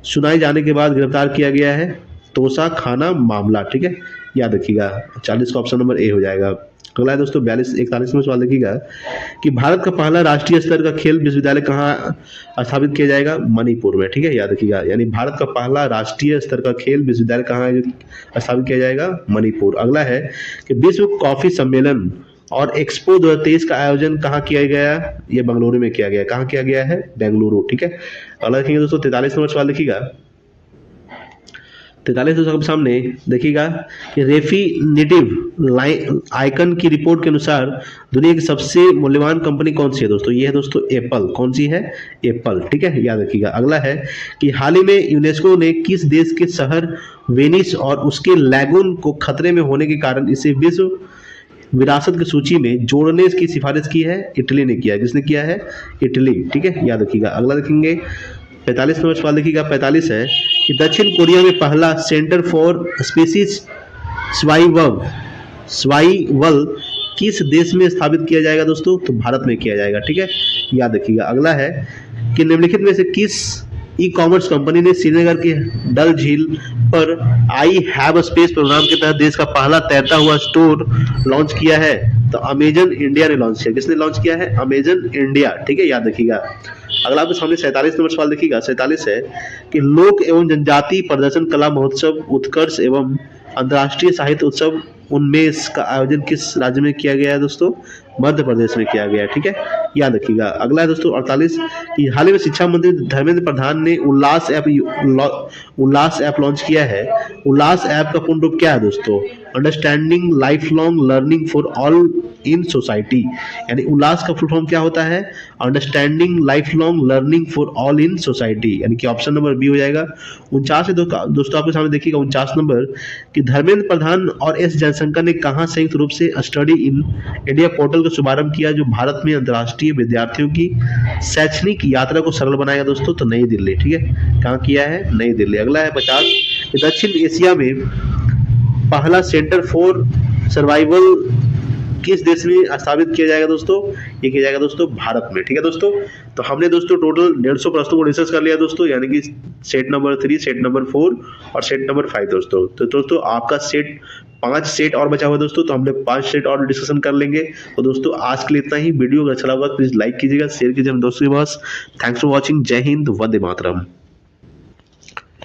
सुनाई जाने के बाद गिरफ्तार किया गया है? तोसा खाना मामला, ठीक है, याद रखिएगा। 40 का ऑप्शन नंबर ए हो जाएगा। अगला है दोस्तों 41 में सवाल देखिएगा कि भारत का पहला राष्ट्रीय स्तर का खेल विश्वविद्यालय कहाँ स्थापित किया जाएगा? मणिपुर में, ठीक है, याद रखिएगा। यानी भारत का पहला राष्ट्रीय स्तर का खेल विश्वविद्यालय कहाँ स्थापित किया जाएगा? मणिपुर। अगला है कि विश्व कॉफी सम्मेलन और एक्सपो 2023 का आयोजन कहाँ किया गया? ये बेंगलुरु में किया गया। कहाँ किया गया है? बेंगलुरु, ठीक है। अगला देखेंगे दोस्तों 43 नंबर सवाल देखिएगा। 43 दोस्तों सामने देखिएगा कि रेफिनिटिव आइकन की रिपोर्ट के अनुसार दुनिया की सबसे मूल्यवान कंपनी कौन सी है दोस्तों? ये है दोस्तों एप्पल। कौन सी है? एप्पल, ठीक है, याद रखिएगा। अगला है कि हाल ही में यूनेस्को ने किस देश के शहर वेनिस और उसके लैगून को खतरे में होने के कारण इसे विश्व विरासत की सूची में जोड़ने की सिफारिश की है? इटली ने किया है। किसने किया है? इटली, ठीक है, याद रखिएगा। अगला देखेंगे 45 नंबर सवाल देखिएगा। 45 है कि दक्षिण कोरिया में पहला सेंटर फॉर स्पीसीज सर्वाइवल किस देश में स्थापित किया जाएगा दोस्तों? तो भारत में किया जाएगा, ठीक है, याद रखिएगा। अगला है कि निम्नलिखित में से किस ई कॉमर्स कंपनी ने श्रीनगर के डल झील पर I have a space programme के तहत देश का पहला तैरता हुआ स्टोर लॉन्च किया है? तो अमेजन इंडिया ने लॉन्च किया। किसने लॉन्च किया है? अमेजन इंडिया, ठीक है, याद रखिएगा। अगला आपके सामने 47 नंबर सवाल देखिएगा। 47 है कि लोक एवं जनजाति प्रदर्शन कला महोत्सव उत्कर्ष एवं अंतर्राष्ट्रीय साहित्य उत्सव उन्मेष का आयोजन किस राज्य में किया गया है दोस्तों? मध्य प्रदेश में किया गया है, ठीक है, याद रखिएगा। अगला है दोस्तों 48 कि हाल ही में शिक्षा मंत्री धर्मेंद्र प्रधान ने उल्लास ऐप लॉन्च किया है। उल्लास ऐप का पूर्ण रूप क्या है दोस्तों? Understanding life long learning for all in society, यानी उल्लास का फुल फॉर्म क्या होता है? Understanding life long learning for all in society, यानी कि ऑप्शन नंबर बी हो जाएगा। 49 है दोस्तों आपके सामने देखिएगा 49 नंबर कि धर्मेंद्र प्रधान और एस जयशंकर ने कहां संयुक्त रूप से स्टडी इन इंडिया पोर्टल का शुभारंभ किया जो भारत में अंतर्राष्ट्रीय विद्यार्थियों की शैक्षणिक यात्रा को सरल बनाएगा दोस्तों? तो नई दिल्ली, ठीक है, कहां किया है? नई दिल्ली। अगला है 50 कि दक्षिण एशिया में पहला सेंटर फॉर सर्वाइवल किस देश में स्थापित किया जाएगा दोस्तों? ये किया जाएगा दोस्तों भारत में, ठीक है दोस्तों। तो हमने दोस्तों टोटल 150 प्रश्नों को डिस्कस कर लिया दोस्तों, यानी कि सेट नंबर 3, सेट नंबर 4 और सेट नंबर 5 दोस्तों। तो दोस्तों आपका सेट 5 सेट और बचा हुआ है दोस्तों, तो हम लोग 5 सेट और डिस्कशन कर लेंगे। तो दोस्तों आज के लिए इतना ही। वीडियो अगर अच्छा लगा प्लीज लाइक कीजिएगा, शेयर कीजिए अपने दोस्तों के पास। Thanks for watching. जय हिंद, वंदे मातरम।